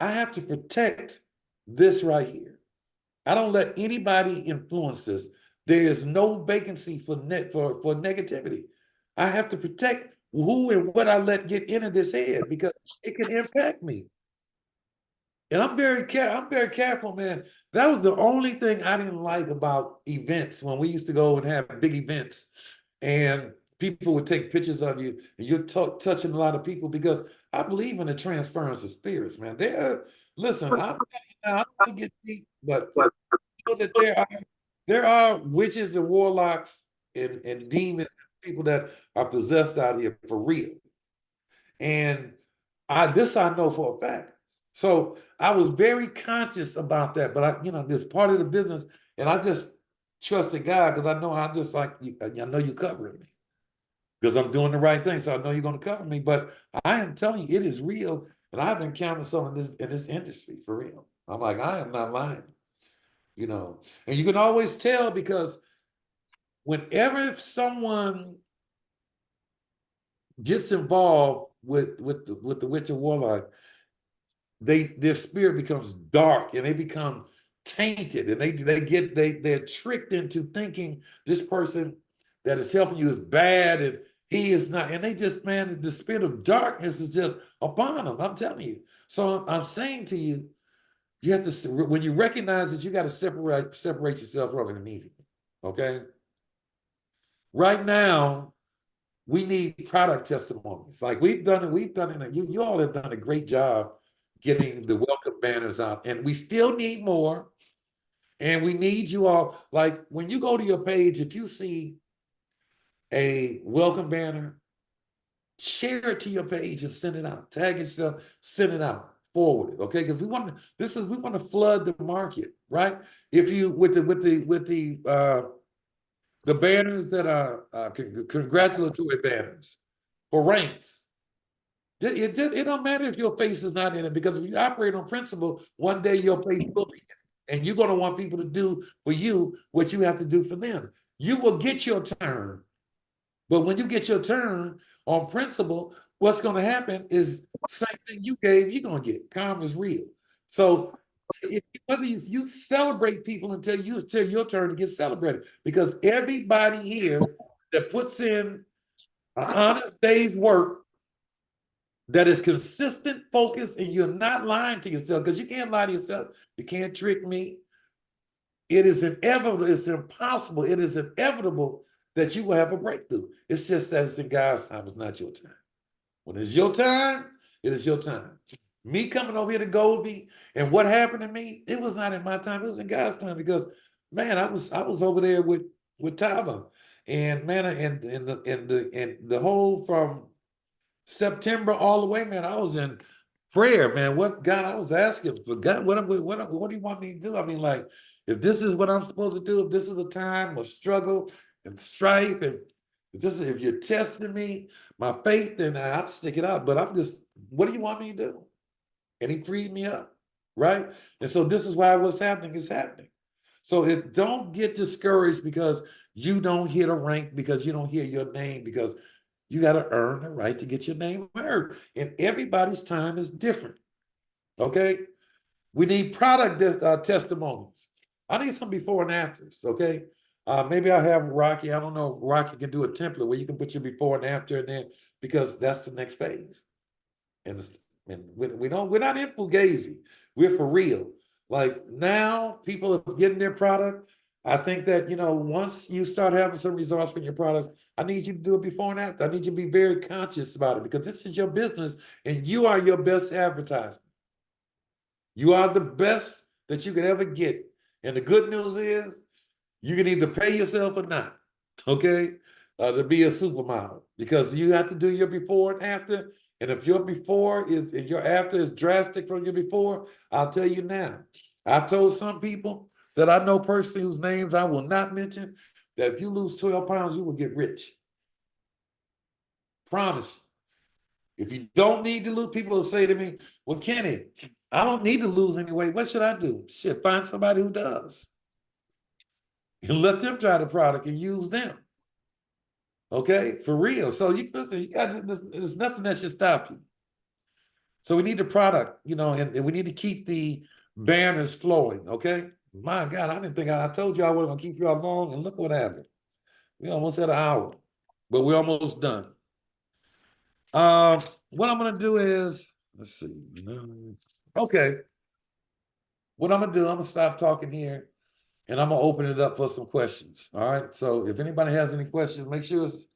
have to protect this right here. I don't let anybody influence this. There is no vacancy for negativity. I have to protect who and what I let get into this head because it can impact me. And I'm very careful, man. That was the only thing I didn't like about events when we used to go and have big events, and people would take pictures of you, and you're touching a lot of people because I believe in the transference of spirits, man. Listen, I'm not to get deep, but you know that there are witches and warlocks and demons, people that are possessed out here for real. And I know for a fact. So I was very conscious about that, but this part of the business, and I just trusted God because I know I know you're covering me because I'm doing the right thing. So I know you're going to cover me. But I am telling you, it is real, and I've encountered some in this industry for real. I'm like, I am not lying, And you can always tell because whenever someone gets involved with the witch or warlock, their spirit becomes dark and they become tainted, and they're tricked into thinking this person that is helping you is bad and he is not, and they just, man, the spirit of darkness is just upon them. I'm telling you. So I'm saying to you, you have to, when you recognize that, you got to separate yourself from it immediately. Okay. Right now, we need product testimonies. Like we've done it. You all have done a great job getting the welcome banners out, and we still need more. And we need you all. Like when you go to your page, if you see a welcome banner, share it to your page and send it out. Tag yourself, send it out, forward it, okay? Because we want to flood the market, right? If you with the banners that are congratulatory banners for ranks. It don't matter if your face is not in it, because if you operate on principle, one day your face will be in it. And you're going to want people to do for you what you have to do for them. You will get your turn. But when you get your turn on principle, what's going to happen is same thing you gave, you're going to get. Karma is real. So whether you celebrate people until your turn to get celebrated, because everybody here that puts in An honest day's work that is consistent, focus, and you're not lying to yourself, because you can't lie to yourself. You can't trick me. It is inevitable, it's impossible, it is inevitable that you will have a breakthrough. It's just that it's in God's time, it's not your time. When it's your time, it is your time. Me coming over here to Goldie and what happened to me, it was not in my time, it was in God's time, because man, I was over there with Tava. And man, and the whole from September all the way, man, I was in prayer, man. What God, I was asking for God, what do you want me to do? I mean, like, if this is what I'm supposed to do, if this is a time of struggle and strife, and if you're testing me, my faith, then I'll stick it out. But I'm just, what do you want me to do? And he freed me up, right? And so this is why what's happening is happening. So don't get discouraged because you don't hit a rank, because you don't hear your name, because you got to earn the right to get your name heard. And everybody's time is different. Okay? We need product testimonies. I need some before and afters. Okay? Maybe I'll have Rocky. I don't know if Rocky can do a template where you can put your before and after, and then, because that's the next phase. And we're not in fugazi. We're for real. Like, now people are getting their product. I think that, once you start having some results from your products, I need you to do it before and after. I need you to be very conscious about it, because this is your business and you are your best advertisement. You are the best that you could ever get. And the good news is you can either pay yourself or not, okay, to be a supermodel, because you have to do your before and after. And if your before is and your after is drastic from your before, I'll tell you now, I've told some people that I know personally, whose names I will not mention, that if you lose 12 pounds, you will get rich. Promise you. If you don't need to lose, people will say to me, well, Kenny, I don't need to lose any weight. What should I do? Shit, find somebody who does. And let them try the product and use them. Okay, for real. So you listen, there's nothing that should stop you. So we need the product, and we need to keep the banners flowing. Okay. My God, I didn't think I told you I wasn't gonna keep you all long, and look what happened. We almost had an hour, but we're almost done. What I'm gonna do is, let's see. Okay. What I'm gonna stop talking here, and I'm gonna open it up for some questions. All right. So if anybody has any questions, make sure it's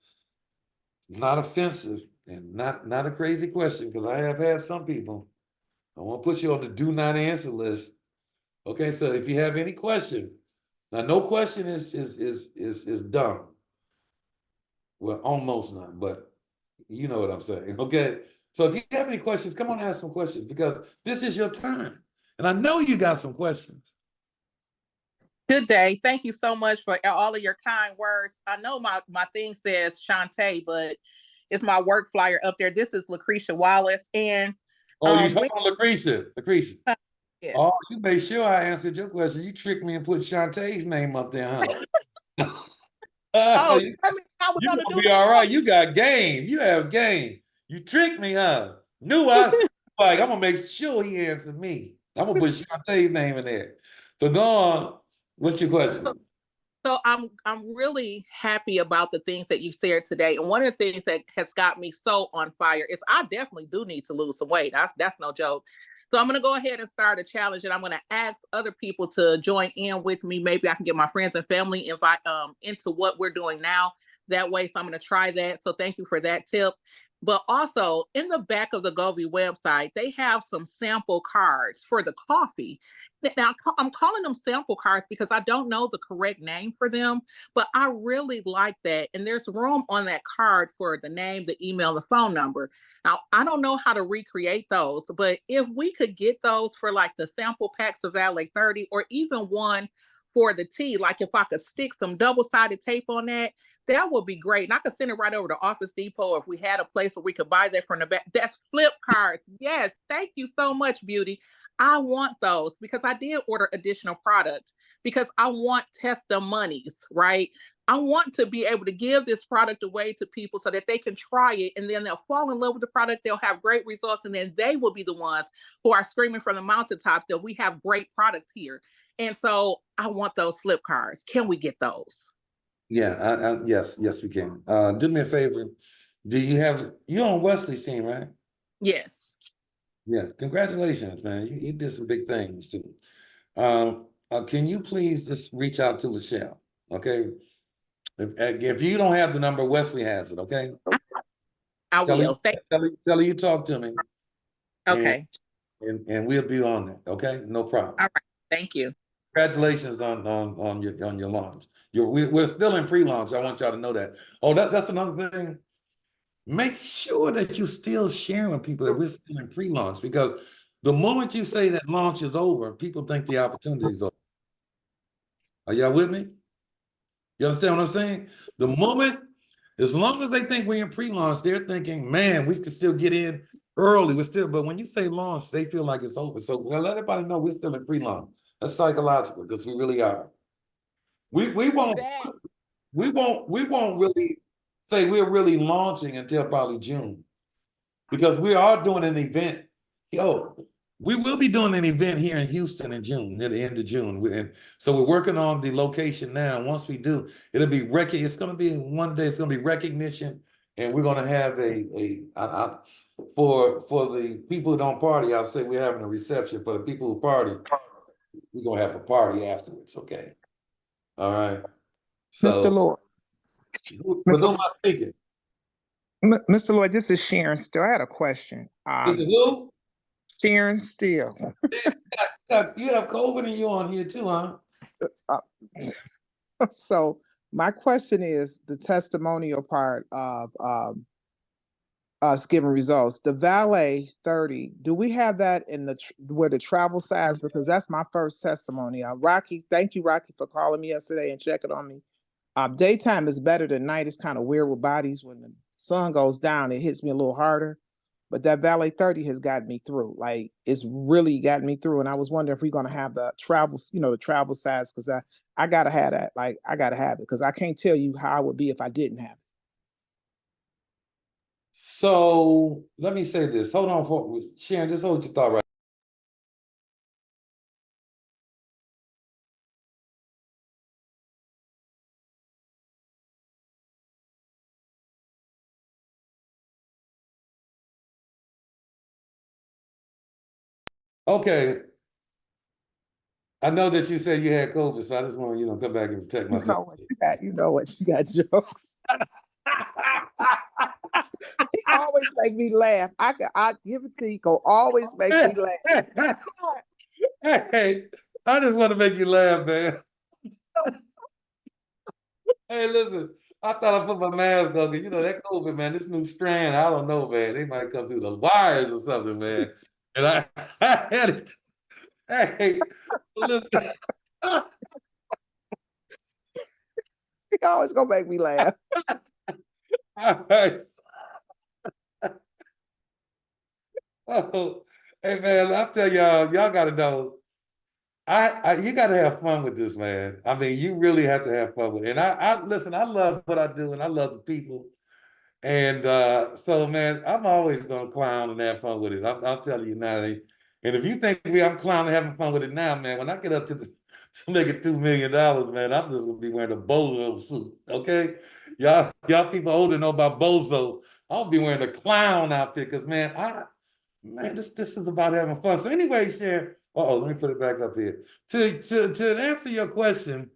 not offensive and not a crazy question, because I have had some people. I want to put you on the do not answer list. Okay, so if you have any question, now no question is dumb. Well, almost none, but you know what I'm saying. Okay, so if you have any questions, come on, ask some questions, because this is your time, and I know you got some questions. Good day. Thank you so much for all of your kind words. I know my thing says Shantae, but it's my work flyer up there. This is Lucretia Wallace. And Oh, you talking Lucretia. yes. Oh, you made sure I answered your question. You tricked me and put Shantae's name up there, huh? Oh, You I mean, I was gonna gonna do be all right. You got game. You have game. You tricked me, huh? Knew I like. I'm gonna make sure he answered me. I'm gonna put Shantae's name in there. So go on. What's your question? So I'm really happy about the things that you shared today. And one of the things that has got me so on fire is I definitely do need to lose some weight. That's no joke. So I'm going to go ahead and start a challenge, and I'm going to ask other people to join in with me. Maybe I can get my friends and family invite into what we're doing now. That way, so I'm going to try that. So thank you for that tip. But also in the back of the Govee website, they have some sample cards for the coffee. Now, I'm calling them sample cards because I don't know the correct name for them, but I really like that. And there's room on that card for the name, the email, the phone number. Now, I don't know how to recreate those, but if we could get those for like the sample packs of Valet 30, or even one for the tea, like if I could stick some double-sided tape on that, that would be great. And I could send it right over to Office Depot if we had a place where we could buy that from the back. That's flip cards. Yes. Thank you so much, Beauty. I want those because I did order additional products because I want testimonies, right? I want to be able to give this product away to people so that they can try it, and then they'll fall in love with the product. They'll have great results, and then they will be the ones who are screaming from the mountaintops that we have great products here. And so I want those flip cards. Can we get those? Yeah, yes, we can. Do me a favor. Do you have, you're on Wesley's team, right? Yes. Yeah, congratulations, man. You did some big things too. Can you please just reach out to Lachelle, okay? If you don't have the number, Wesley has it, okay? I Tell her, will. Thank. tell her you talk to me, Okay. and we'll be on that, okay? No problem. All right. Thank you. Congratulations on your launch. We're still in pre-launch. I want y'all to know that. Oh, that's another thing. Make sure that you're still sharing with people that we're still in pre-launch, because the moment you say that launch is over, people think the opportunity is over. Are y'all with me? You understand what I'm saying? The moment, as long as they think we're in pre-launch, they're thinking, man, we can still get in early. But when you say launch, they feel like it's over. So let everybody know we're still in pre-launch. That's psychological, because we really are. We won't really say we're really launching until probably June, because we are doing an event. We will be doing an event here in Houston in June, near the end of June. And so we're working on the location now. Once we do, it'll be it's going to be one day. It's going to be recognition, and we're going to have for the people who don't party. I'll say we're having a reception. For the people who party, we're going to have a party afterwards. Okay. All right. Mr. So, Lloyd, but who am I speaking? Mr. Lloyd, this is Sharon Steele. I had a question. This is who? Sharon Steele. You have COVID and you on here too, huh? So my question is the testimonial part of us giving results. The Valet 30, do we have that in where the travel size? Because that's my first testimony. Rocky, thank you, Rocky, for calling me yesterday and checking on me. Daytime is better than night. It's kind of weird with bodies. When the sun goes down, it hits me a little harder. But that Valet 30 has gotten me through. Like, it's really gotten me through. And I was wondering if we're gonna have the travel, the travel size, because I gotta have that. Like, I gotta have it, because I can't tell you how I would be if I didn't have it. So let me say this. Hold on for Sharon, just hold your thought right. Okay. I know that you said you had COVID, so I just want to, come back and protect myself. You know what? You got jokes. He always make me laugh. I give it to you. Go always make me laugh. Hey, I just want to make you laugh, man. Hey, listen, I thought I put my mask on, because that COVID, man, this new strand, I don't know, man. They might come through the wires or something, man. And I had it. Hey, listen. He always gonna make me laugh. All right. Oh, hey, man, I'll tell y'all gotta know. You gotta have fun with this, man. I mean, you really have to have fun with it. And I listen, I love what I do, and I love the people. And so, man, I'm always gonna clown and have fun with it. I'll tell you now. And if you think I'm clowning, having fun with it now, man, when I get up to making $2 million, man, I'm just gonna be wearing a bozo suit. Okay, y'all people older know about bozo. I'll be wearing a clown outfit, because man, this is about having fun. So anyway, Sharon. Let me put it back up here. To answer your question,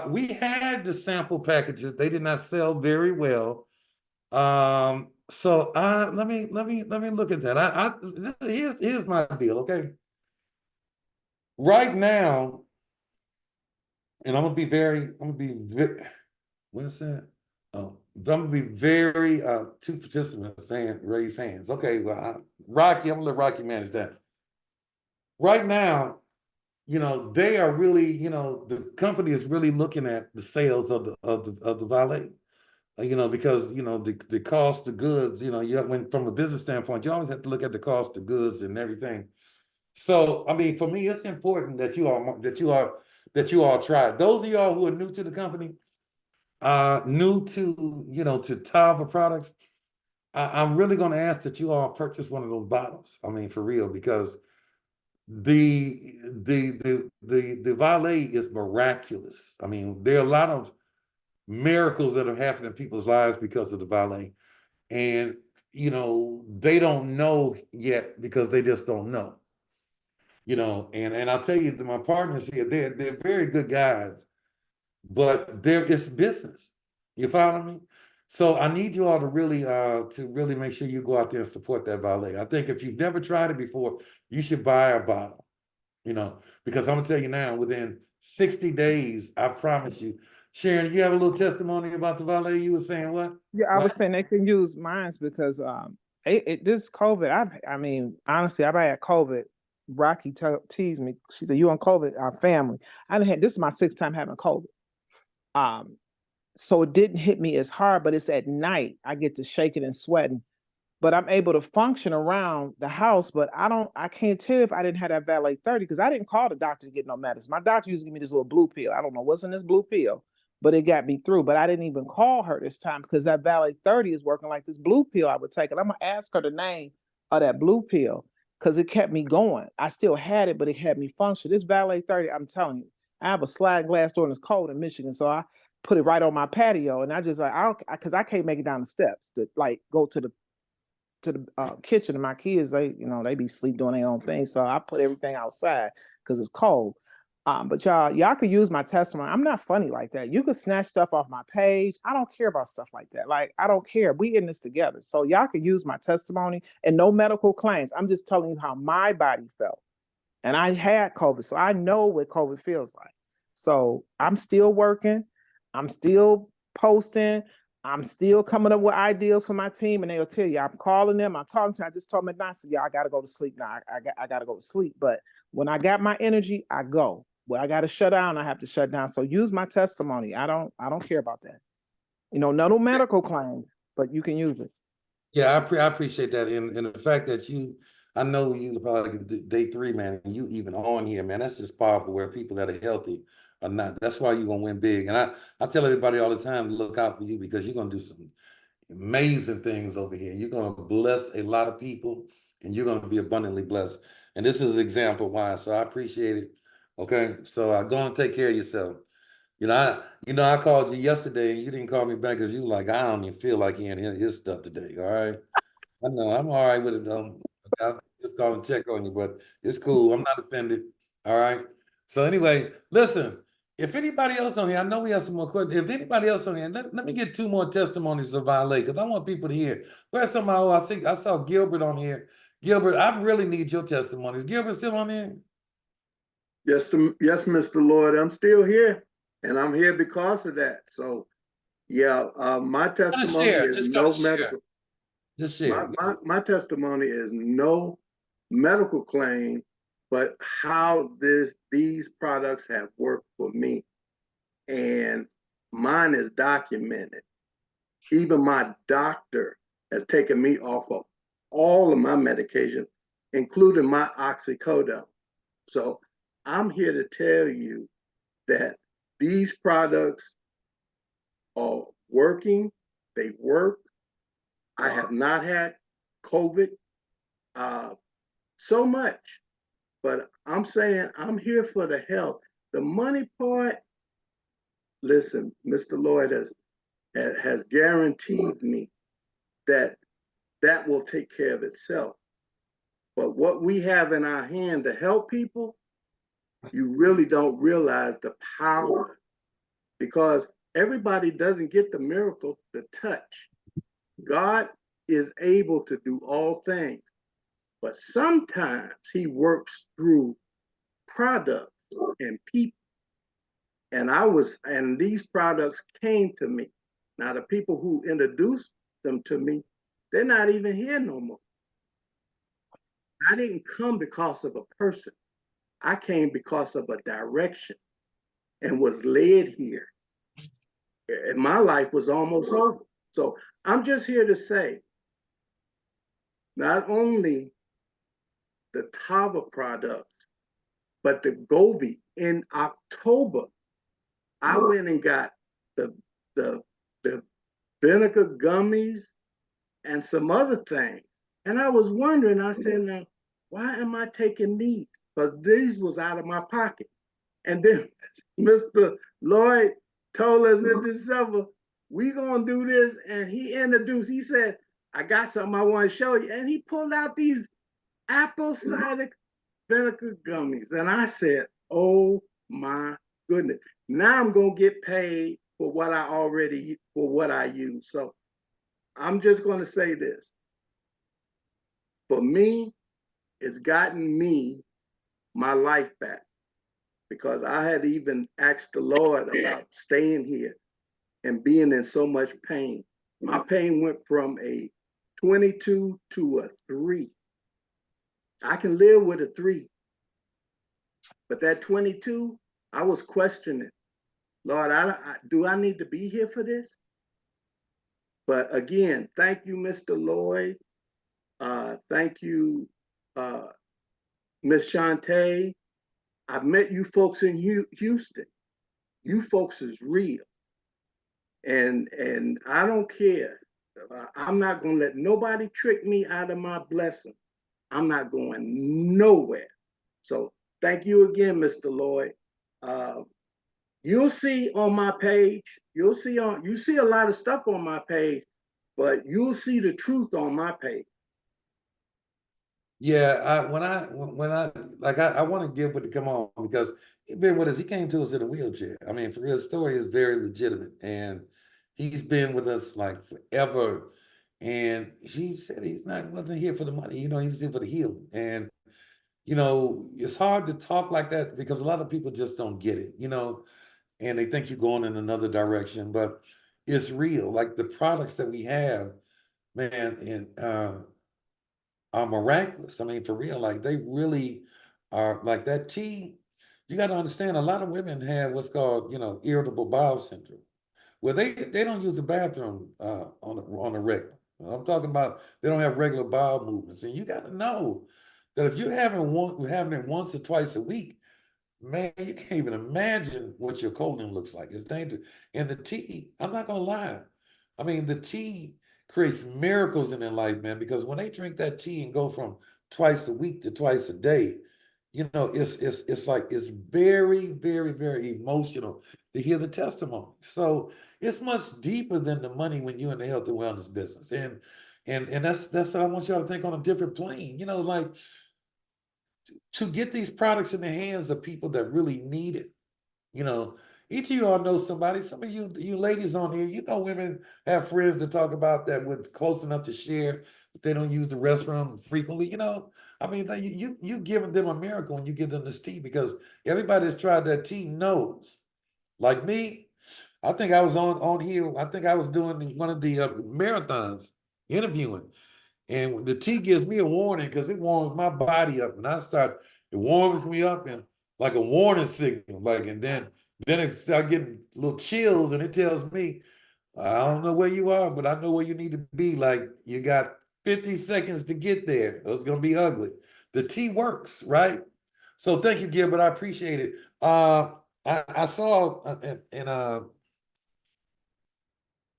we had the sample packages. They did not sell very well. So let me look at that. Here's my deal, okay? Right now, and I'm gonna be what is that? Oh, I'm gonna be very two participants saying raise hands. Okay, well, Rocky, I'm gonna let Rocky manage that. Right now, they are really, the company is really looking at the sales of the valet. Because the cost of goods, when from a business standpoint, you always have to look at the cost of goods and everything. So, I mean, for me, it's important that you all try it. Those of y'all who are new to the company, new to Tava products, I'm really going to ask that you all purchase one of those bottles. I mean, for real, because the valet is miraculous. I mean, there are a lot of miracles that have happened in people's lives because of the valet. And, you know, they don't know yet because they just don't know. You know, and I'll tell you that my partners here, they're very good guys, but it's business. You follow me? So I need you all to really make sure you go out there and support that valet. I think if you've never tried it before, you should buy a bottle, you know, because I'm gonna tell you now, within 60 days, I promise you. Sharon, you have a little testimony about the valet? You were saying what? Yeah, I was What? saying they can use mines because this COVID. I mean, honestly, I've had COVID. Rocky teased me. She said, "You on COVID? Our family." I done had this is my sixth time having COVID. Um, so it didn't hit me as hard, but it's at night. I get to shaking and sweating, but I'm able to function around the house. But I can't tell if I didn't have that valet 30 because I didn't call the doctor to get no medicine. My doctor used to give me this little blue pill. I don't know what's in this blue pill, but it got me through. But I didn't even call her this time because that valet 30 is working like this blue pill I would take. And I'm gonna ask her the name of that blue pill because it kept me going. I still had it, but it had me function. This valet 30, I'm telling you, I have a sliding glass door and it's cold in Michigan, so I put it right on my patio, and I just like because I can't make it down the steps to like go to the kitchen, and my kids they be sleep doing their own thing, so I put everything outside because it's cold. But y'all could use my testimony. I'm not funny like that. You could snatch stuff off my page. I don't care about stuff like that. Like, I don't care. We in this together. So y'all could use my testimony and no medical claims. I'm just telling you how my body felt. And I had COVID, so I know what COVID feels like. So I'm still working. I'm still posting. I'm still coming up with ideas for my team, and they'll tell you I'm calling them. I'm talking to. I just told them at night, said, "Yeah, I got to go to sleep now. I got to go to sleep." But when I got my energy, I go. When I got to shut down, I have to shut down. So use my testimony. I don't care about that. No medical claims, but you can use it. Yeah, I appreciate that, and the fact that I know you probably day 3, man, and you even on here, man. That's just powerful. Where people that are healthy are not. That's why you're gonna win big. And I tell everybody all the time to look out for you because you're gonna do some amazing things over here. You're gonna bless a lot of people, and you're gonna be abundantly blessed. And this is an example why. So I appreciate it. Okay, so go and take care of yourself. I called you yesterday and you didn't call me back because you like, I don't even feel like hearing his stuff today. All right. I know I'm all right with it though. I'll just call and check on you, but it's cool. I'm not offended. All right. So anyway, listen, if anybody else on here, I know we have some more questions. If anybody else on here, let me get 2 more testimonies of valet because I want people to hear. Where's somebody? I saw Gilbert on here. Gilbert, I really need your testimonies. Gilbert still on there? Yes, Mr. Lloyd, I'm still here, and I'm here because of that. So, yeah, my testimony is Just gotta no share. medical. Just My, share. my my testimony is no medical claim, but how these products have worked for me, and mine is documented. Even my doctor has taken me off of all of my medication, including my oxycodone. So I'm here to tell you that these products are working. They work. I have not had COVID so much, but I'm saying I'm here for the health. The money part, listen, Mr. Lloyd has guaranteed me that that will take care of itself. But what we have in our hand to help people, you really don't realize the power because everybody doesn't get the miracle, the touch. God is able to do all things, but sometimes he works through products and people. And these products came to me. Now, the people who introduced them to me, they're not even here no more. I didn't come because of a person. I came because of a direction and was led here. And my life was almost over. So I'm just here to say, not only the Tava products, but the Gobi. In October, I went and got the the the vinegar gummies and some other things. And I was wondering, I said, now, why am I taking these? Because these was out of my pocket. And then Mr. Lloyd told us in December, we gonna do this. And he introduced, he said, I got something I want to show you. And he pulled out these apple cider vinegar gummies. And I said, oh my goodness. Now I'm going to get paid for what I use. So I'm just going to say this. For me, it's gotten me my life back, because I had even asked the Lord about staying here and being in so much pain. My pain went from a 22 to a 3. I can live with a 3, but that 22, I was questioning, Lord, do I need to be here for this? But again, thank you, Mr. Lloyd. Thank you, Miss Shantae. I've met you folks in Houston. You folks is real. And I don't care. I'm not going to let nobody trick me out of my blessing. I'm not going nowhere. So thank you again, Mr. Lloyd. You'll see on my page, you see a lot of stuff on my page, but you'll see the truth on my page. Yeah, when I like I want to give it to come on because he been with us. He came to us in a wheelchair. I mean, for real, the story is very legitimate, and he's been with us like forever. And he said wasn't here for the money. You know, he was here for the healing. And you know, it's hard to talk like that because a lot of people just don't get it. You know, and they think you're going in another direction, but it's real. Like the products that we have, man, and are miraculous. I mean, for real, like they really are like that tea. You got to understand a lot of women have what's called, you know, irritable bowel syndrome. Well, they don't use the bathroom on a regular. I'm talking about they don't have regular bowel movements. And you got to know that if you're having it once or twice a week, man, you can't even imagine what your colon looks like. It's dangerous. And the tea, I'm not gonna lie. I mean, the tea creates miracles in their life, man, because when they drink that tea and go from twice a week to twice a day, you know, it's like it's very, very, very emotional to hear the testimony. So it's much deeper than the money when you're in the health and wellness business. And that's what I want y'all to think on a different plane. You know, like to get these products in the hands of people that really need it. You know, each of you all know somebody. Some of you ladies on here, you know, women have friends to talk about that with close enough to share, but they don't use the restroom frequently. You know, I mean, you giving them a miracle when you give them this tea because everybody that's tried that tea knows. Like me, I think I was on here. I think I was doing one of the marathons interviewing. And the tea gives me a warning because it warms my body up. And it warms me up and like a warning signal. Like, and then it start getting little chills and it tells me, I don't know where you are, but I know where you need to be. Like you got 50 seconds to get there. It's gonna be ugly. The tea works, right? So thank you, Gilbert. I appreciate it. I saw in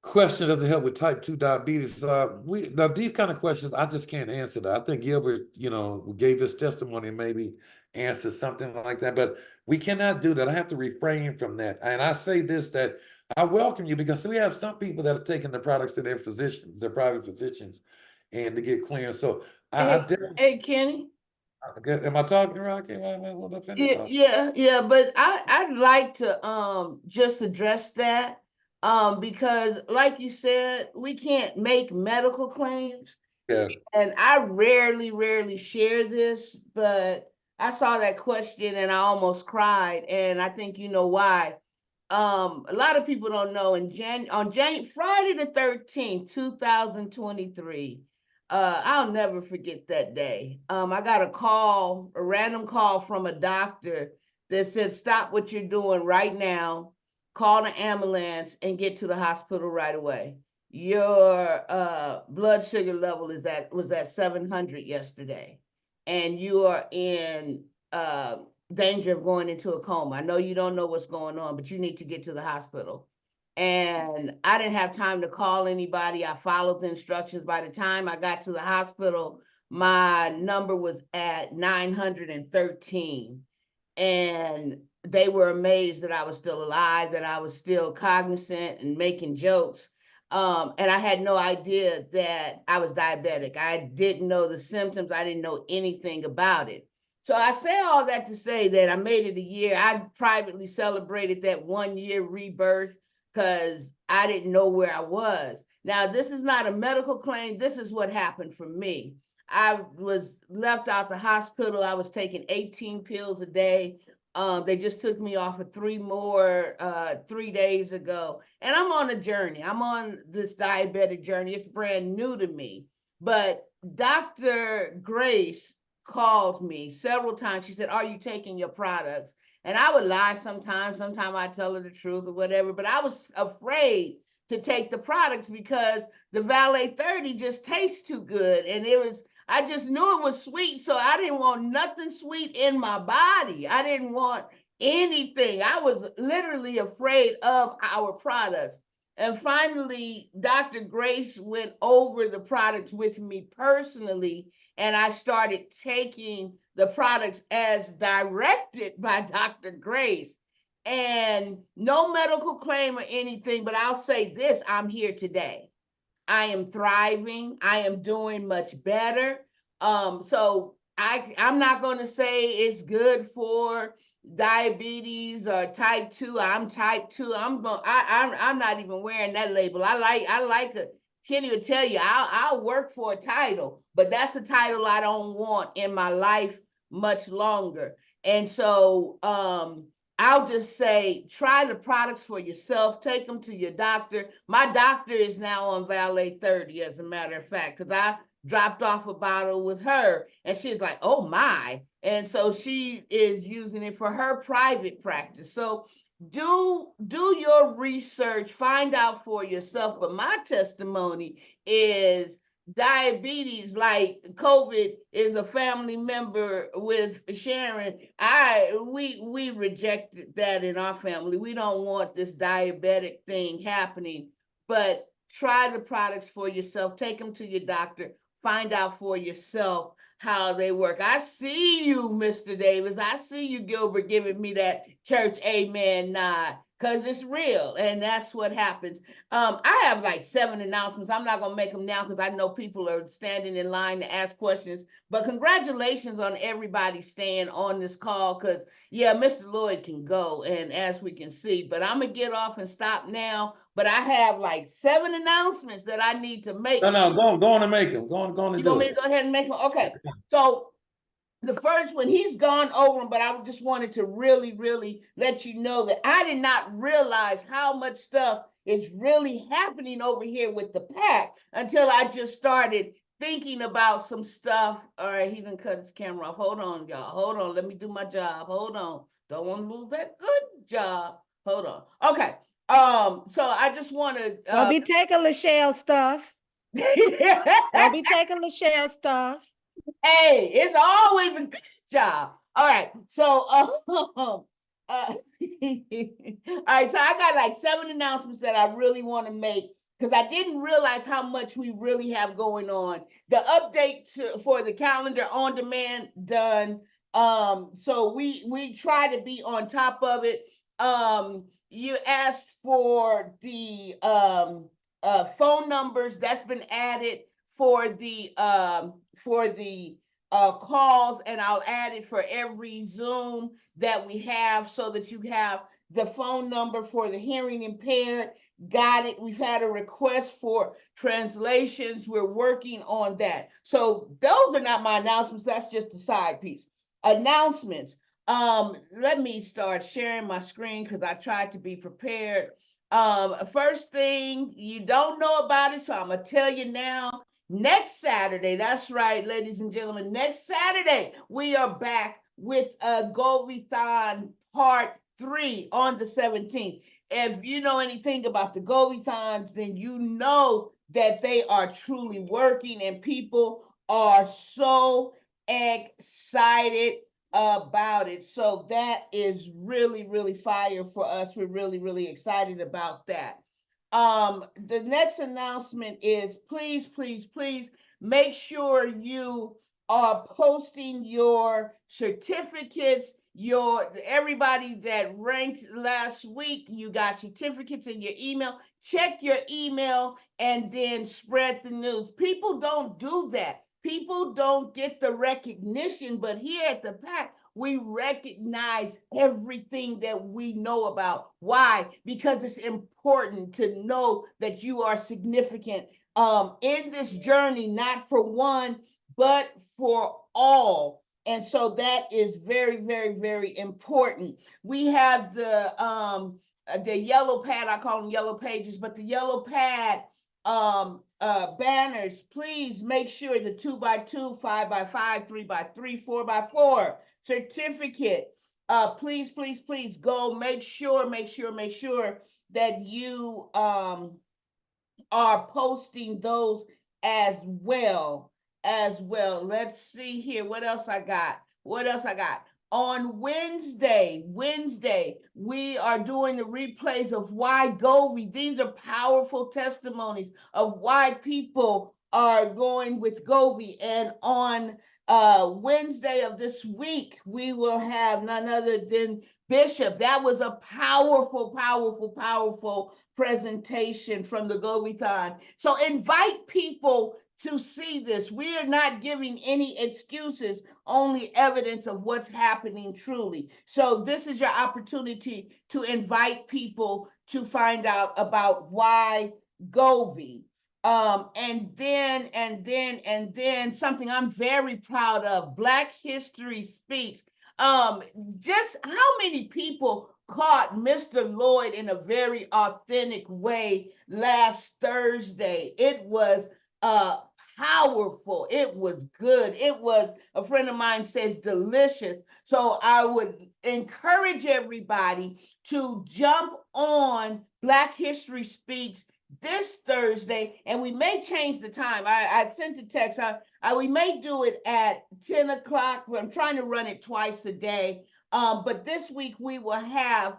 question doesn't help with type 2 diabetes. We now these kind of questions I just can't answer that. I think Gilbert, you know, gave his testimony and maybe answered something like that, but we cannot do that. I have to refrain from that. And I say this that I welcome you because we have some people that have taken the products to their physicians, their private physicians, and to get clearance. So I Hey, definitely hey, Kenny. am I talking right? Okay, well, Yeah, but I'd like to just address that because like you said, we can't make medical claims. yeah. And I rarely share this, but I saw that question and I almost cried, and I think you know why. A lot of people don't know on Friday the 13th, 2023. I'll never forget that day. I got a random call from a doctor that said, stop what you're doing right now, call an ambulance and get to the hospital right away. Your blood sugar level was at 700 yesterday, and you are in danger of going into a coma. I know you don't know what's going on, but you need to get to the hospital. And I didn't have time to call anybody. I followed the instructions. By the time I got to the hospital, my number was at 913. And they were amazed that I was still alive, that I was still cognizant and making jokes. And I had no idea that I was diabetic. I didn't know the symptoms. I didn't know anything about it. So I say all that to say that I made it a year. I privately celebrated that 1 year rebirth because I didn't know where I was. Now, this is not a medical claim. This is what happened for me. I was left out the hospital. I was taking 18 pills a day. They just took me off of 3 more 3 days ago. And I'm on a journey. I'm on this diabetic journey. It's brand new to me. But Dr. Grace called me several times. She said, "Are you taking your products?" And I would lie sometimes. Sometimes I tell her the truth or whatever. But I was afraid to take the products because the Valet 30 just tastes too good. And I just knew it was sweet. So I didn't want nothing sweet in my body. I didn't want anything. I was literally afraid of our products. And finally, Dr. Grace went over the products with me personally, and I started taking the products as directed by Dr. Grace. And no medical claim or anything, but I'll say this, I'm here today. I am thriving. I am doing much better. So I'm not going to say it's good for diabetes or type 2. I'm type 2. I'm not even wearing that label. I like it. Kenny will tell you I'll work for a title, but that's a title I don't want in my life much longer. And so I'll just say, try the products for yourself. Take them to your doctor. My doctor is now on Valet 30, as a matter of fact, because I dropped off a bottle with her, and she's like, "Oh my!" And so she is using it for her private practice. So do your research, find out for yourself. But my testimony is diabetes, like COVID is a family member with Sharon. We rejected that in our family. We don't want this diabetic thing happening. But try the products for yourself. Take them to your doctor. Find out for yourself how they work. I see you, Mr. Davis. I see you, Gilbert, giving me that church amen nod, because it's real, and that's what happens. I have like 7 announcements. I'm not going to make them now because I know people are standing in line to ask questions. But congratulations on everybody staying on this call, because, yeah, Mr. Lloyd can go, and as we can see. But I'm going to get off and stop now. But I have like 7 announcements that I need to make. No, go on and make them. Go on and You do want me it. to go ahead and make them? Okay. So the first one, he's gone over them, but I just wanted to really, really let you know that I did not realize how much stuff is really happening over here with the pack until I just started thinking about some stuff. All right, he didn't cut his camera off. Hold on, y'all. Hold on. Let me do my job. Hold on. Don't want to lose that good job. Hold on. Okay. So I just want to Don't be taking Lachelle stuff. Don't be taking Lachelle stuff. Hey, it's always a good job. All right. So, all right. So I got like 7 announcements that I really want to make because I didn't realize how much we really have going on. The update for the calendar on demand done. So we try to be on top of it. You asked for the phone numbers that's been added for the calls, and I'll add it for every Zoom that we have so that you have the phone number for the hearing impaired. Got it. We've had a request for translations. We're working on that. So those are not my announcements. That's just a side piece. Announcements. Let me start sharing my screen because I tried to be prepared. First thing, you don't know about it, so I'm gonna tell you now. Next Saturday, that's right, ladies and gentlemen, next Saturday, we are back with a Go-Thon Part 3 on the 17th. If you know anything about the Go-Thons, then you know that they are truly working and people are so excited about it. So that is really, really fire for us. We're really, really excited about that. The next announcement is please, please, please make sure you are posting your certificates everybody that ranked last week, you got certificates in your email. Check your email and then spread the news. People don't do that. People don't get the recognition, but here at the PAC, we recognize everything that we know about. Why? Because it's important to know that you are significant in this journey, not for one, but for all. And so that is very, very, very important. We have the yellow pad, I call them yellow pages, but the yellow pad banners. Please make sure the 2x2, 5x5, 3x3, 4x4 certificate. Please, please, please go make sure that you are posting those as well. Let's see here. What else I got? On Wednesday, we are doing the replays of why Govee. These are powerful testimonies of why people are going with Govee. And on Wednesday of this week, we will have none other than Bishop. That was a powerful, powerful, powerful presentation from the Govee-thon. So invite people to see this. We are not giving any excuses, only evidence of what's happening truly. So this is your opportunity to invite people to find out about why Govee. And then something I'm very proud of, Black History Speaks. Just how many people caught Mr. Lloyd in a very authentic way last Thursday? It was powerful. It was good. It was, a friend of mine says, delicious. So I would encourage everybody to jump on Black History Speaks this Thursday, and we may change the time. I sent a text. We may do it at 10 o'clock. I'm trying to run it twice a day. But this week we will have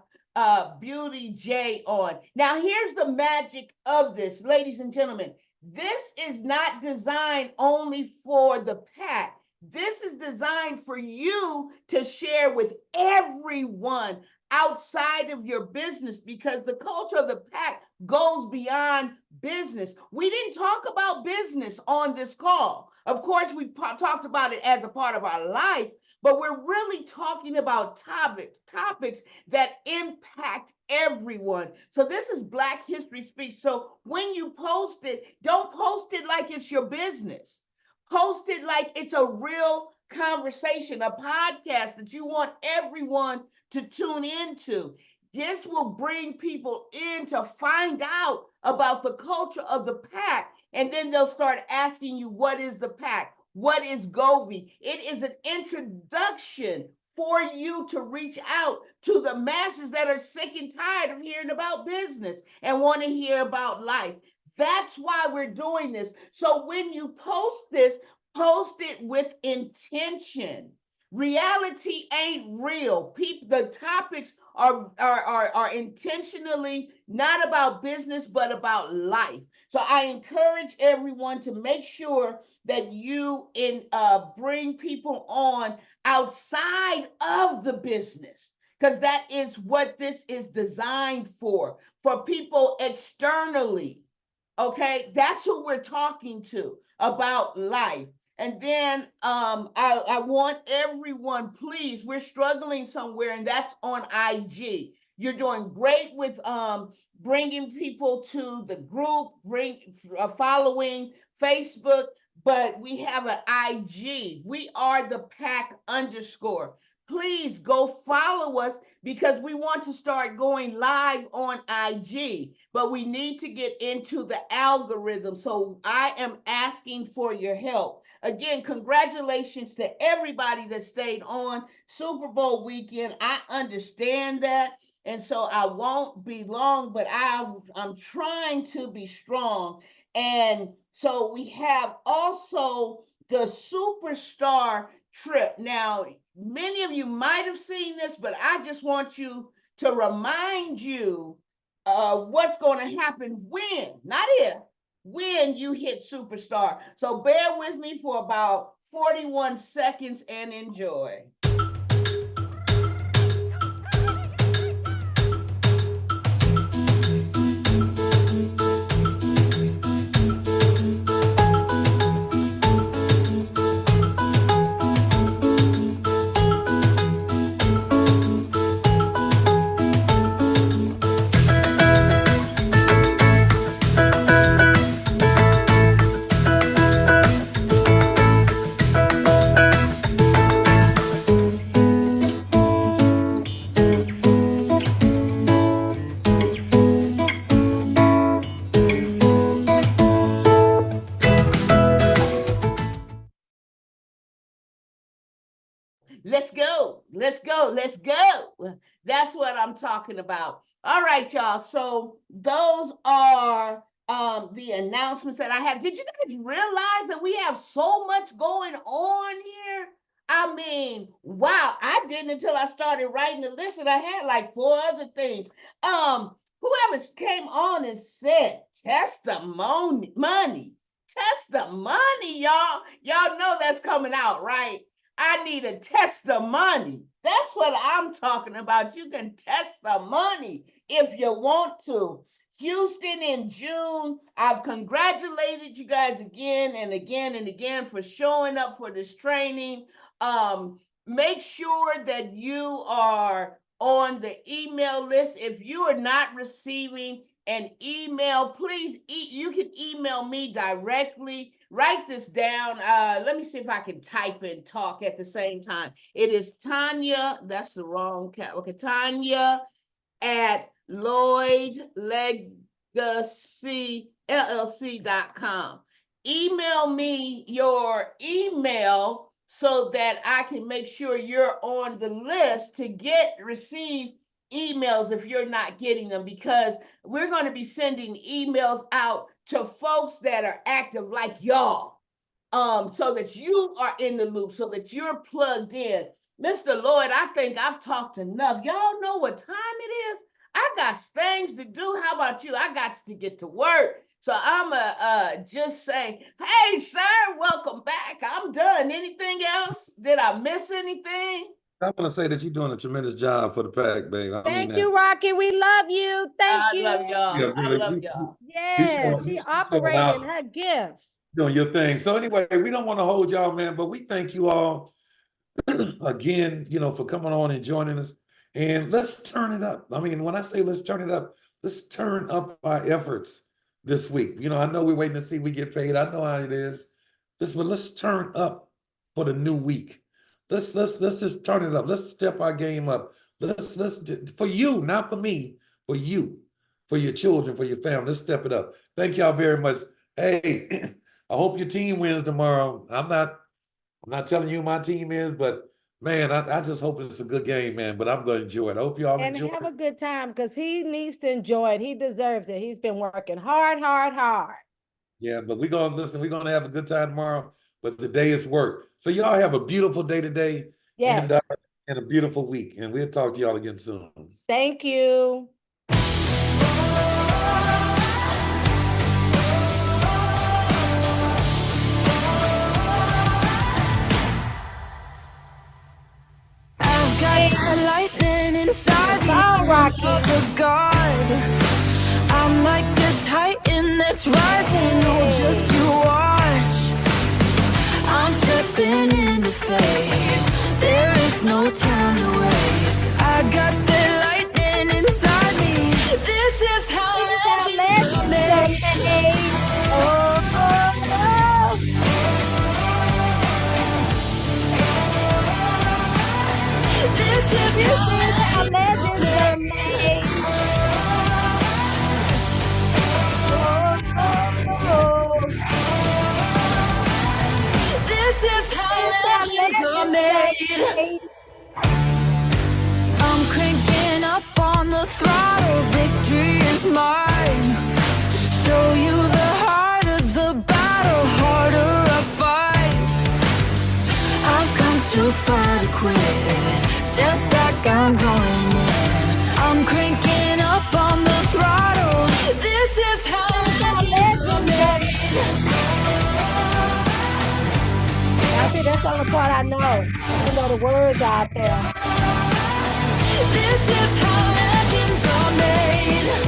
Beauty J on. Now, here's the magic of this, ladies and gentlemen. This is not designed only for the PAC. This is designed for you to share with everyone outside of your business, because the culture of the PAC goes beyond business. We didn't talk about business on this call. Of course, we talked about it as a part of our life, but we're really talking about topics that impact everyone. So this is Black History Speaks. So when you post it, don't post it like it's your business. Post it like it's a real conversation, a podcast that you want everyone to tune into. This will bring people in to find out about the culture of the PAC, and then they'll start asking you, what is the PAC? What is Govee? It is an introduction for you to reach out to the masses that are sick and tired of hearing about business and want to hear about life. That's why we're doing this. So when you post this, post it with intention. Reality ain't real. The topics are intentionally not about business, but about life. So I encourage everyone to make sure that you bring people on outside of the business, because that is what this is designed for people externally. Okay, that's who we're talking to about life. And then I want everyone, please, we're struggling somewhere, and that's on IG. You're doing great with bringing people to the group, following Facebook, but we have an IG. We are the PAC _. Please go follow us, because we want to start going live on IG, but we need to get into the algorithm. So I am asking for your help. Again, congratulations to everybody that stayed on Super Bowl weekend. I understand that. And so I won't be long, but I'm trying to be strong. And so we have also the Superstar trip. Now, many of you might have seen this, but I just want you to remind you what's going to happen when, not if, when you hit Superstar. So bear with me for about 41 seconds and enjoy. go. Let's go. That's what I'm talking about. All right, y'all. So those are the announcements that I have. Did you guys realize that we have so much going on here? I mean, wow, I didn't until I started writing the list, and I had like 4 other things. Whoever came on and said testimony, y'all. Y'all know that's coming out, right? I need a testimony. That's what I'm talking about. You can testimony if you want to. Houston in June. I've congratulated you guys again and again and again for showing up for this training. Make sure that you are on the email list. If you are not receiving an email, please, you can email me directly. Write this down. Let me see if I can type and talk at the same time. It is Tanya, that's the wrong cat. Okay, Tanya at LloydLegacyLLC.com. Email me your email so that I can make sure you're on the list to receive emails if you're not getting them, because we're going to be sending emails out to folks that are active like y'all, so that you are in the loop, so that you're plugged in. Mr. Lloyd, I think I've talked enough. Y'all know what time it is? I got things to do. How about you? I got to get to work. So I'm just say, hey, sir, welcome back. I'm done. Anything else? Did I miss anything? I want to say that you're doing a tremendous job for the pack, babe. Thank you, Rocky. We love you. Thank you. I love y'all. Yeah, I really, love y'all. Yeah, she operating her gifts. Doing your thing. So anyway, we don't want to hold y'all, man, but we thank you all again, for coming on and joining us. And let's turn it up. I mean, when I say let's turn it up, let's turn up our efforts this week. I know we're waiting to see we get paid. I know how it is. But let's turn up for the new week. Let's just turn it up. Let's step our game up. Let's for you, not for me, for you, for your children, for your family. Let's step it up. Thank y'all very much. Hey, I hope your team wins tomorrow. I'm not telling you who my team is, but man, I just hope it's a good game, man. But I'm going to enjoy it. I hope you all enjoy it. And have a good time, because he needs to enjoy it. He deserves it. He's been working hard. Yeah, but we're going to have a good time tomorrow. But today is work. So y'all have a beautiful day today. Yes. And a beautiful week. And we'll talk to y'all again soon. Thank you. Lightning inside me, Rocky. of God. I'm like a titan that's rising. Oh, just you watch. I'm stepping into faith. There is no time to waste. I got the lightning inside me. This is how legends are made. This is how legends are made. This is how legends are made. I'm cranking up on the throttle. Victory is mine. Show you the heart of the battle. Harder I fight. I've come too far to quit. Step back, I'm going in. I'm cranking up on the throttle. This is how legends are made. That's the only part I know. I know the words out there. This is how legends are made.